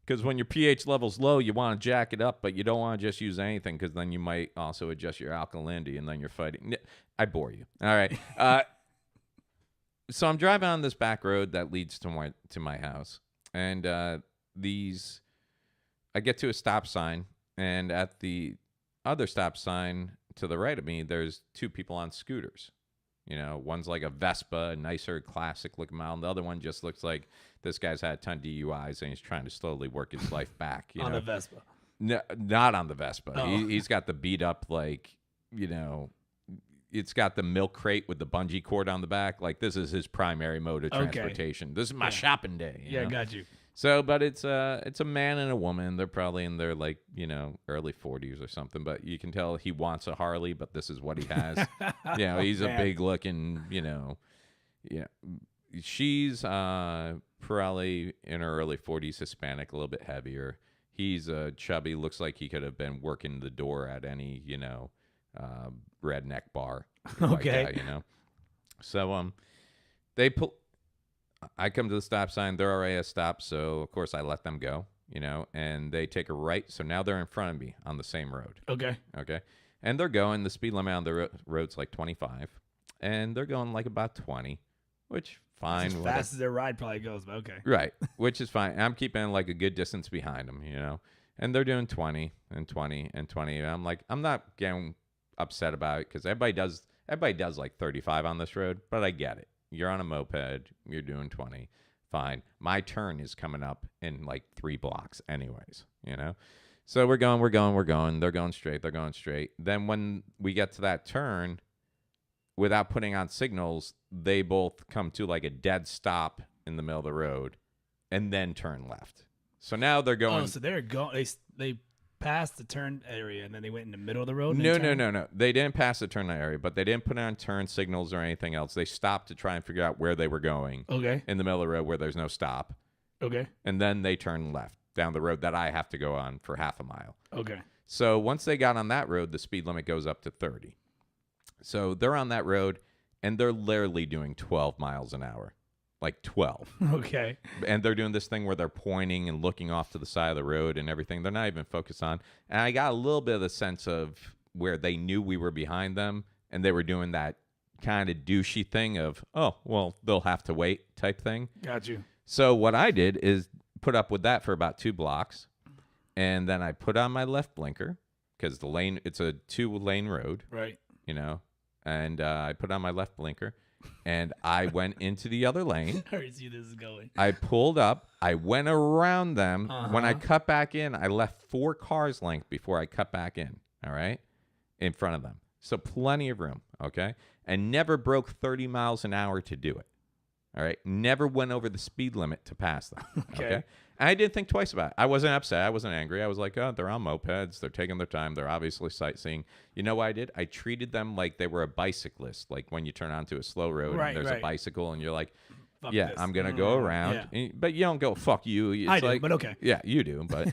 because when your pH level's low, you want to jack it up, but you don't want to just use anything, because then you might also adjust your alkalinity, and then you're fighting. I bore you. All right. So I'm driving on this back road that leads to my house, and I get to a stop sign, and at the other stop sign to the right of me, there's two people on scooters. One's like a Vespa, a nicer, classic-looking model. The other one just looks like this guy's had a ton of DUIs, and he's trying to slowly work his life back. On a Vespa. No, not on the Vespa. Oh. He's got the beat up, it's got the milk crate with the bungee cord on the back. This is his primary mode of transportation. This is my shopping day. Yeah, got you. So, but it's a man and a woman. They're probably in their early 40s or something. But you can tell he wants a Harley, but this is what he has. He's a big looking. She's probably in her early 40s, Hispanic, a little bit heavier. He's chubby, looks like he could have been working the door at any, redneck bar. Okay. Like that, So they pull. I come to the stop sign. They're already at a stop, so of course I let them go. And they take a right. So now they're in front of me on the same road. Okay. Okay. And they're going. The speed limit on the road's like 25, and they're going like about 20, which fine. As fast as their ride probably goes, but okay. Right, which is fine. I'm keeping like a good distance behind them, and they're doing 20 and 20 and 20. And I'm like, I'm not getting upset about it because everybody does like 35 on this road, but I get it. You're on a moped, you're doing 20. Fine. My turn is coming up in like 3 blocks anyways, So we're going. They're going straight. Then when we get to that turn, without putting on signals, they both come to like a dead stop in the middle of the road and then turn left. So now they're going. Oh, so they're going. They passed the turn area and then they went in the middle of the road? No. They didn't pass the turn area, but they didn't put on turn signals or anything else. They stopped to try and figure out where they were going. Okay. In the middle of the road where there's no stop. Okay. And then they turned left down the road that I have to go on for half a mile. Okay. So once they got on that road, the speed limit goes up to 30. So they're on that road, and they're literally doing 12 miles an hour. Like 12. Okay. And they're doing this thing where they're pointing and looking off to the side of the road and everything. They're not even focused on. And I got a little bit of the sense of where they knew we were behind them, and they were doing that kind of douchey thing of, oh, well, they'll have to wait type thing. Got you. So what I did is put up with that for about 2 blocks, and then I put on my left blinker because it's a 2-lane road. Right. And I put on my left blinker, and I went into the other lane. I already see this is going. I pulled up. I went around them. Uh-huh. When I cut back in, I left 4 cars length before I cut back in, all right, in front of them. So plenty of room, okay? And never broke 30 miles an hour to do it, all right? Never went over the speed limit to pass them, okay? And I didn't think twice about it. I wasn't upset. I wasn't angry. I was like, oh, they're on mopeds. They're taking their time. They're obviously sightseeing. You know what I did? I treated them like they were a bicyclist, like when you turn onto a slow road and there's a bicycle and you're like, fuck this. I'm going to go around. Yeah. But you don't go, fuck you. It's I do, but okay. Yeah, you do, but,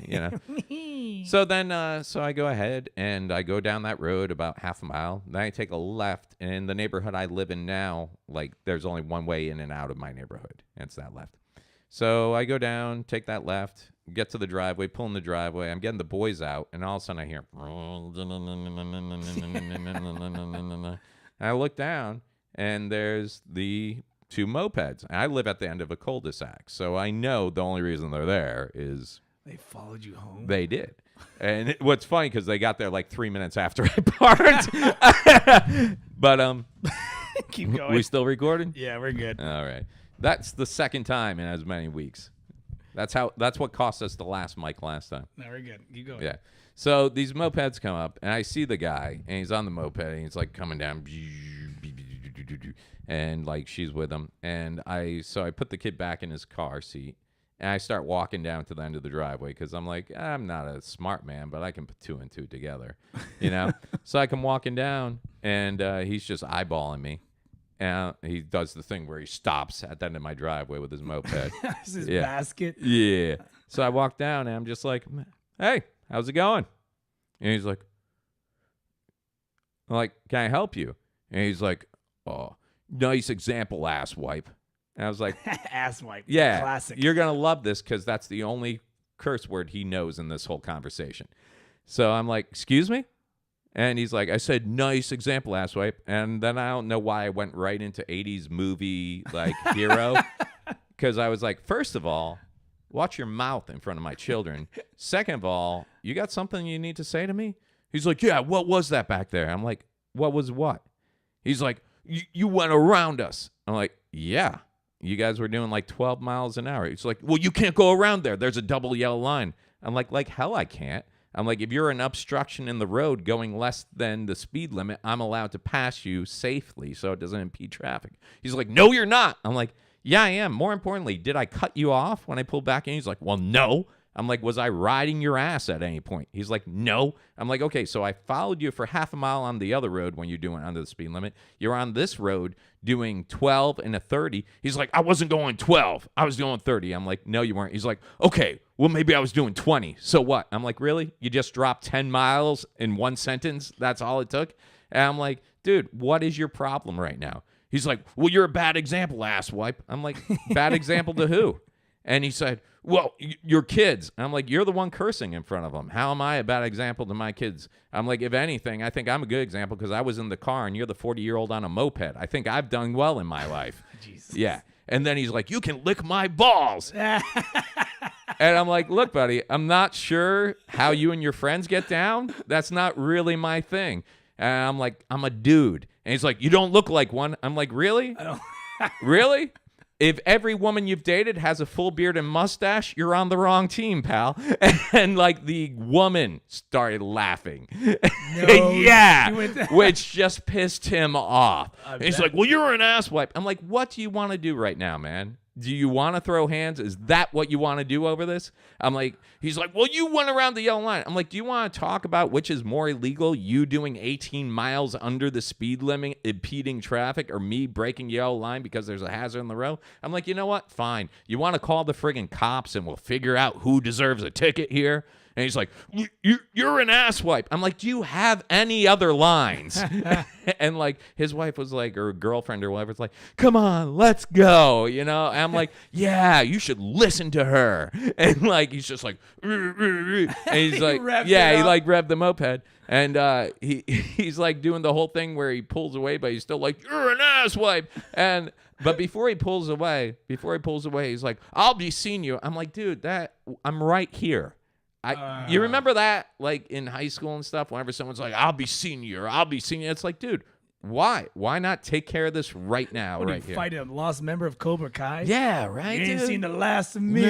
So then, so I go ahead and I go down that road about half a mile. Then I take a left. And in the neighborhood I live in now, like there's only one way in and out of my neighborhood. And it's that left. So I go down, take that left, get to the driveway, pull in the driveway. I'm getting the boys out, and all of a sudden I hear, and I look down, and there's the 2 mopeds. And I live at the end of a cul-de-sac, so I know the only reason they're there is they followed you home. They did. And what's funny, because they got there like 3 minutes after I parked. But keep going. We still recording? Yeah, we're good. All right. That's the second time in as many weeks. That's what cost us the last Myke last time. No, we're good. You go. Yeah. So these mopeds come up, and I see the guy, and he's on the moped, and he's like coming down, and like she's with him, and I put the kid back in his car seat, and I start walking down to the end of the driveway because I'm like, I'm not a smart man, but I can put 2 and 2 together, So I come walking down, and he's just eyeballing me. And he does the thing where he stops at the end of my driveway with his moped. This is basket. Yeah. So I walk down, and I'm just like, hey, how's it going? And he's like, can I help you? And he's like, oh, nice example, ass wipe. And I was like, ass wipe. Yeah. Classic. You're going to love this because that's the only curse word he knows in this whole conversation. So I'm like, excuse me? And he's like, I said, nice example, ass wipe. And then I don't know why I went right into 80s movie, like, hero. Because I was like, first of all, watch your mouth in front of my children. Second of all, you got something you need to say to me? He's like, yeah, what was that back there? I'm like, what was what? He's like, you went around us. I'm like, yeah. You guys were doing like 12 miles an hour. He's like, well, you can't go around there. There's a double yellow line. I'm like hell I can't. I'm like, if you're an obstruction in the road going less than the speed limit, I'm allowed to pass you safely so it doesn't impede traffic. He's like, no, you're not. I'm like, yeah, I am. More importantly, did I cut you off when I pulled back in? He's like, well, no. I'm like, was I riding your ass at any point? He's like, no. I'm like, okay, so I followed you for half a mile on the other road when you're doing under the speed limit. You're on this road doing 12 and a 30. He's like, I wasn't going 12. I was doing 30. I'm like, no, you weren't. He's like, okay, well, maybe I was doing 20. So what? I'm like, really? You just dropped 10 miles in one sentence? That's all it took? And I'm like, dude, what is your problem right now? He's like, well, you're a bad example, asswipe. I'm like, bad example to who? And he said, well, your kids. I'm like, you're the one cursing in front of them. How am I a bad example to my kids? I'm like, if anything, I think I'm a good example because I was in the car and you're the 40-year-old on a moped. I think I've done well in my life. Jesus. Yeah. And then he's like, you can lick my balls. And I'm like, look, buddy, I'm not sure how you and your friends get down. That's not really my thing. And I'm like, I'm a dude. And he's like, you don't look like one. I'm like, really? I don't. Really? If every woman you've dated has a full beard and mustache, you're on the wrong team, pal. And like the woman started laughing. No, yeah. you went Which just pissed him off. And he's bet. like, well, you're an asswipe. I'm like, what do you want to do right now, man? Do you want to throw hands? Is that what you want to do over this? I'm like, he's like, well, you went around the yellow line. I'm like, do you want to talk about which is more illegal, you doing 18 miles under the speed limit, impeding traffic, or me breaking yellow line because there's a hazard in the road? I'm like, you know what? Fine. You want to call the friggin' cops and we'll figure out who deserves a ticket here? And he's like, you're an asswipe. I'm like, do you have any other lines? And like his wife was like, or girlfriend or whatever, it's like, come on, let's go. You know, and I'm like, yeah, you should listen to her. And like, he's just like, and he's like, yeah, he like revved the moped. And he's like doing the whole thing where he pulls away, but he's still like, you're an asswipe. But before he pulls away, he's like, I'll be seeing you. I'm like, dude, I'm right here. You remember that, like, in high school and stuff, whenever someone's like, I'll be senior. It's like, dude, why? Why not take care of this right now, What, right here? Fight a lost member of Cobra Kai? Yeah, right, You ain't dude? seen the last of me.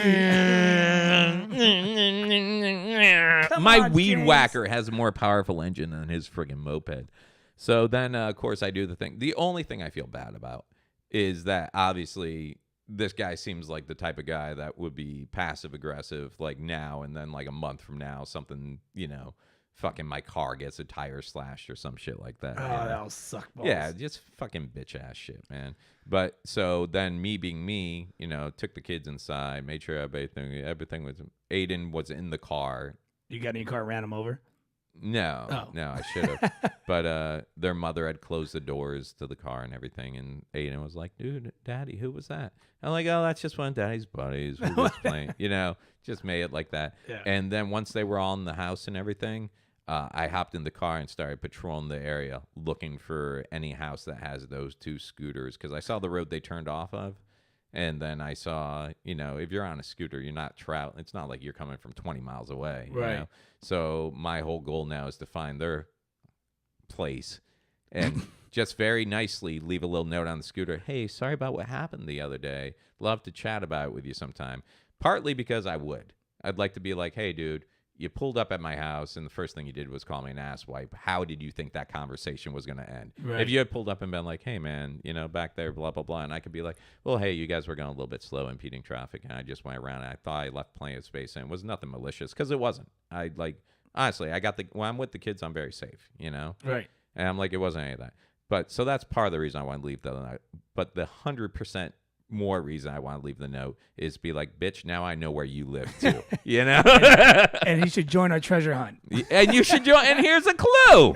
My weed whacker has a more powerful engine than his friggin' moped. So then, of course, I do the thing. The only thing I feel bad about is that, obviously, this guy seems like the type of guy that would be passive aggressive like now, and then like a month from now something, you know, fucking my car gets a tire slashed or some shit like that. Oh, Yeah. that'll suck balls. Yeah, just fucking bitch ass shit, man. But so then me being me, you know, took the kids inside, made sure everything was, Aiden was in the car. You got in your car, ran him over? No, Oh. no, I should have. But their mother had closed the doors to the car and everything, and Aiden was like, dude, Daddy, who was that? I'm like, oh, that's just one of Daddy's buddies. We was playing, you know, just made it like that. Yeah. And then once they were all in the house and everything, I hopped in the car and started patrolling the area, looking for any house that has those two scooters, because I saw the road they turned off of. And then I saw, you know, if you're on a scooter, you're not traveling. It's not like you're coming from 20 miles away. Right. You know? So my whole goal now is to find their place and just very nicely leave a little note on the scooter. Hey, sorry about what happened the other day. Love to chat about it with you sometime. Partly because I'd like to be like, hey, dude, you pulled up at my house, and the first thing you did was call me an asswipe. How did you think that conversation was going to end? Right. If you had pulled up and been like, hey, man, you know, back there, blah, blah, blah, and I could be like, well, hey, you guys were going a little bit slow, impeding traffic, and I just went around, and I thought I left plenty of space, and it was nothing malicious, because it wasn't. Honestly, when I'm with the kids, I'm very safe, you know? Right. And I'm like, it wasn't any of that. But so that's part of the reason I want to leave the other night. But the 100% more reason I want to leave the note is be like, bitch, now I know where you live too. You know? And he should join our treasure hunt. And you should join. And here's a clue.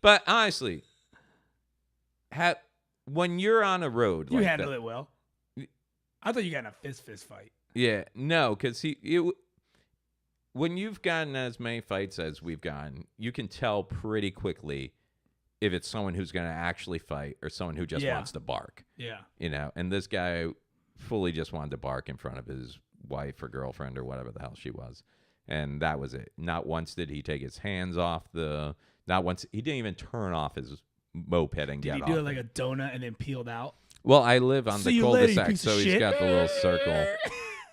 But honestly, when you're on a road, You like handle that, it well. I thought you got in a fist fight. Yeah, no, because when you've gotten as many fights as we've gotten, you can tell pretty quickly if it's someone who's going to actually fight or someone who just wants to bark. Yeah. You know, and this guy fully just wanted to bark in front of his wife or girlfriend or whatever the hell she was. And that was it. Not once did he take his hands off not once. He didn't even turn off his moped and get off. Did he do it like a donut and then peeled out? Well, I live on the cul-de-sac, so he's shit. got the little circle.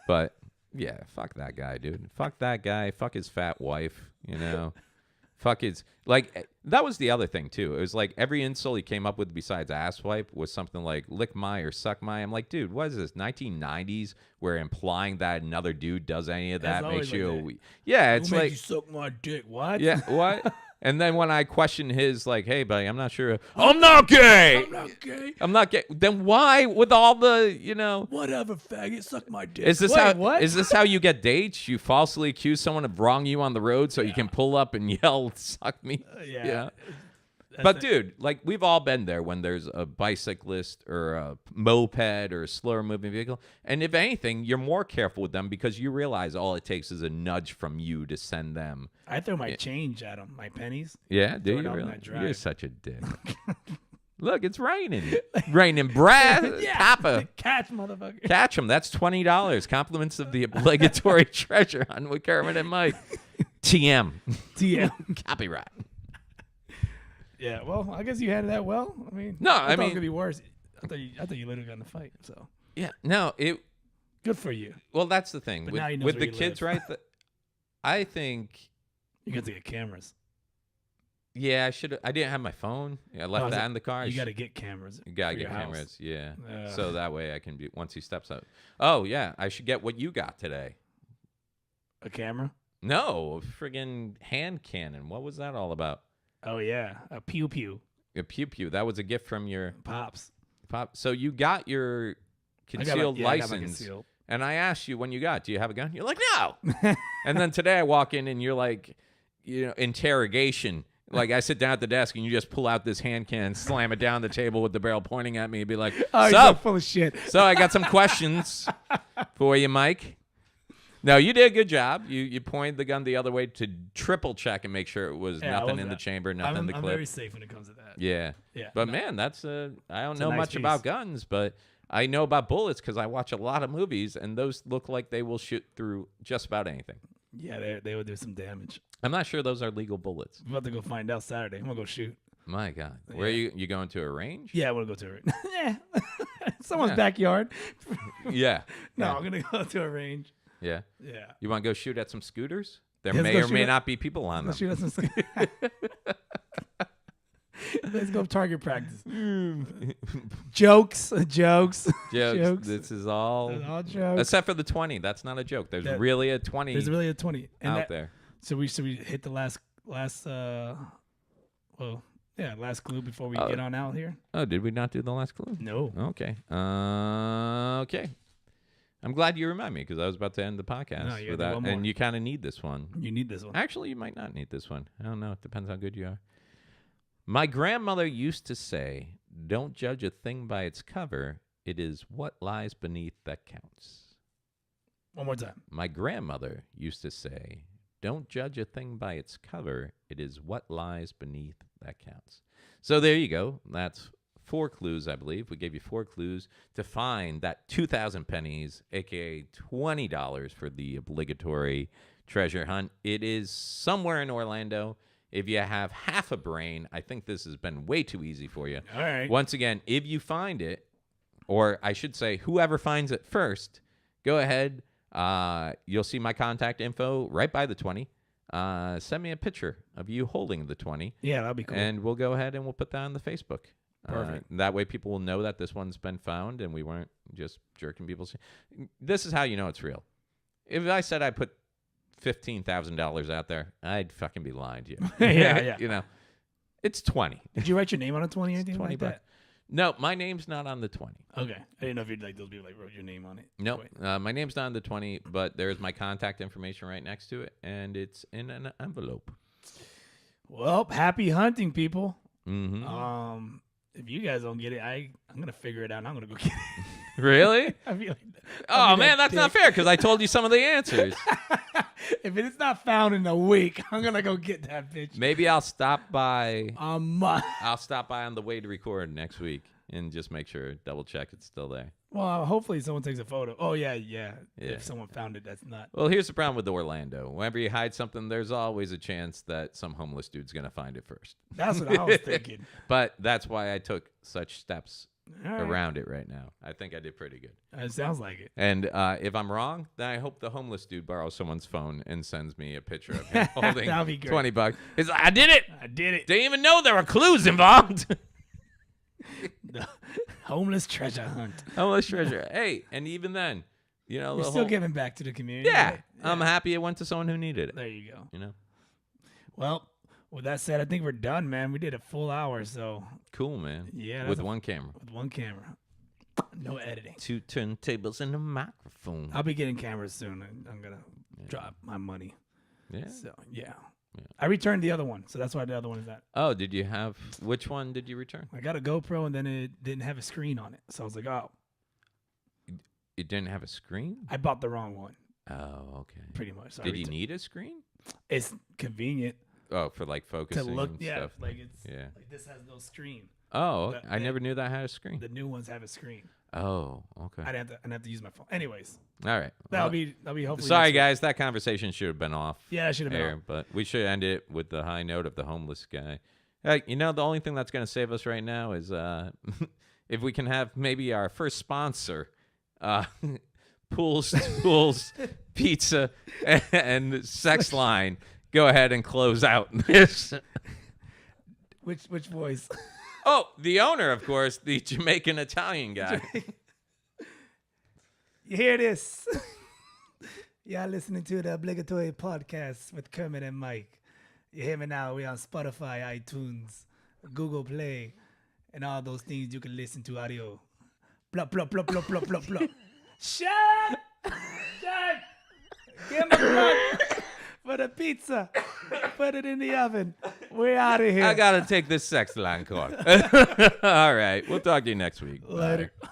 But, yeah, fuck that guy, dude. Fuck that guy. Fuck his fat wife, you know. Fuck his, like, that was the other thing, too. It was like every insult he came up with besides asswipe was something like lick my or suck my. I'm like, dude, what is this, 1990s, where implying that another dude does any of that makes you like yeah, it's Who made like, you suck my dick? What? yeah, what? And then when I question his, like, hey, buddy, I'm not sure. I'm not gay. I'm not gay. I'm not gay. Then why, with all the, Whatever, faggot, suck my dick. Is this what? Is this how you get dates? You falsely accuse someone of wronging you on the road so you can pull up and yell, "Suck me"? Yeah. But dude, like we've all been there when there's a bicyclist or a moped or a slower moving vehicle, and if anything, you're more careful with them because you realize all it takes is a nudge from you to send them. I throw my change at them, my pennies. Yeah, do Throw it you out really? when I drive. You're such a dick. Look, it's raining. Raining, Brad. Yeah. Kappa. Catch, motherfucker. Catch them. That's $20. Compliments of the obligatory treasure hunt with Kermit and Myke. TM. TM. Copyright. Yeah, well, I guess you handled that well. I mean, No, I I thought mean, it could be worse. I thought you literally got in a fight. So yeah, no, good for you. well, that's the thing But now he knows with where the you kids, live. right? I think, You got to get cameras. yeah, I didn't have my phone. I left that in the car. You got to get cameras. You gotta for get your house. cameras, yeah. Yeah. So that way I can be once he steps out. Oh yeah, I should get what you got today. A camera? No, friggin' hand cannon. What was that all about? Oh yeah, a pew pew. A pew pew. That was a gift from your Pops. pop. So you got your I concealed got my license. concealed. And I asked you when you got, do you have a gun? You're like, no. And then today I walk in and you're like, interrogation. Like I sit down at the desk and you just pull out this hand cannon, slam it down the table with the barrel pointing at me and be like, Oh, so, you're full of shit. so I got some questions for you, Myke. No, you did a good job. You pointed the gun the other way to triple check and make sure it was nothing in the chamber, nothing in the I'm clip. very safe when it comes to that. Yeah. Yeah. But man, that's I don't know a nice much piece. about guns, but I know about bullets because I watch a lot of movies, and those look like they will shoot through just about anything. Yeah, they would do some damage. I'm not sure those are legal bullets. I'm about to go find out Saturday. I'm gonna go shoot. My God, where are you going to a range? Yeah, I want to go to it. Yeah, someone's Yeah. backyard. Yeah. No, Yeah. I'm gonna go to a range. Yeah. Yeah. You want to go shoot at some scooters? There Let's may go or may shoot at- not be people on them. Let's shoot at some. Let's go target practice. Jokes. Jokes. Jokes. This is all, They're all jokes. except for the 20. That's not a joke. There's really a 20 There's really a 20 and out there. So we hit the last last clue before we get on out here. Oh, did we not do the last clue? No. Okay. Okay. I'm glad you remind me because I was about to end the podcast No, you with gotta do that, one more. and you kind of need this one. You need this one. Actually, you might not need this one. I don't know. It depends how good you are. My grandmother used to say, "Don't judge a thing by its cover. It is what lies beneath that counts." One more time. My grandmother used to say, "Don't judge a thing by its cover. It is what lies beneath that counts." So there you go. That's 4 clues, I believe. We gave you 4 clues to find that 2,000 pennies, a.k.a. $20 for the obligatory treasure hunt. It is somewhere in Orlando. If you have half a brain, I think this has been way too easy for you. All right. Once again, if you find it, or I should say whoever finds it first, go ahead. You'll see my contact info right by the 20. Send me a picture of you holding the 20. Yeah, that'd be cool. And we'll go ahead and we'll put that on the Facebook. Perfect. That way people will know that this one's been found and we weren't just jerking people's. This is how you know it's real. If I said I put $15,000 out there, I'd fucking be lying to you. Yeah. It's 20. Did you write your name on a 20 or anything 20 like that? No, my name's not on the 20. Okay. I didn't know if you'd like those people wrote your name on it. No, Wait. my name's not on the 20, but there's my contact information right next to it, and it's in an envelope. Well, happy hunting, people. Mm-hmm. If you guys don't get it, I'm gonna figure it out. And I'm gonna go get it. Really? I feel like, Oh, man, that's not fair because I told you some of the answers. If it's not found in a week, I'm gonna go get that bitch. Maybe I'll stop by. Well, I'll stop by on the way to record next week and just make sure, double check it's still there. hopefully someone takes a photo. Oh yeah. Yeah. If someone found it, that's not. Well, here's the problem with Orlando. Whenever you hide something, there's always a chance that some homeless dude's going to find it first. That's what I was thinking. But that's why I took such steps around it right now. I think I did pretty good. It sounds like it. And if I'm wrong, then I hope the homeless dude borrows someone's phone and sends me a picture of him holding That'll be great. $20. It's like, I did it. I did it. Didn't even know there were clues involved. The homeless treasure hunt. Homeless treasure. Hey, and even then, you know, We're still giving back to the community. Yeah, right? I'm happy it went to someone who needed it. There you go. You know, Well, with that said, I think we're done, man. We did a full hour, so cool, man. yeah, with one camera, with one camera, no editing. 2 turntables and a microphone. I'll be getting cameras soon. I'm gonna drop my money. Yeah. So yeah. I returned the other one, so that's why the other one is that. Oh, did you have? Which one did you return? I got a GoPro, and then it didn't have a screen on it, so I was like, oh. It didn't have a screen. I bought the wrong one. Oh, okay. Pretty much. So Did you need a screen? It's convenient Oh, for like to focusing look. and Yeah, stuff. like it's Yeah. like this has no screen. Oh, But I never knew that had a screen. The new ones have a screen. Oh, okay. I'd have to use my phone. Anyways, All right. that'll Well, be hopefully. sorry, next week. guys. That conversation should have been off Yeah, it should have been. air, on. but we should end it with the high note of the homeless guy. You know, the only thing that's going to save us right now is if we can have maybe our first sponsor, Pools Pizza and Sex Line, go ahead and close out this. Which voice? Oh, the owner, of course, the Jamaican Italian guy. You hear this? Y'all listening to the Obligatory podcast with Kermit and Myke. You hear me now? We on Spotify, iTunes, Google Play, and all those things you can listen to audio. Blah, blah, blah, blah, blah, blah, blah. Shut! Shut! Give me a plug for the pizza. Put it in the oven. We're out of here. I got to take this Sex Line call. All right. We'll talk to you next week. Later. Bye.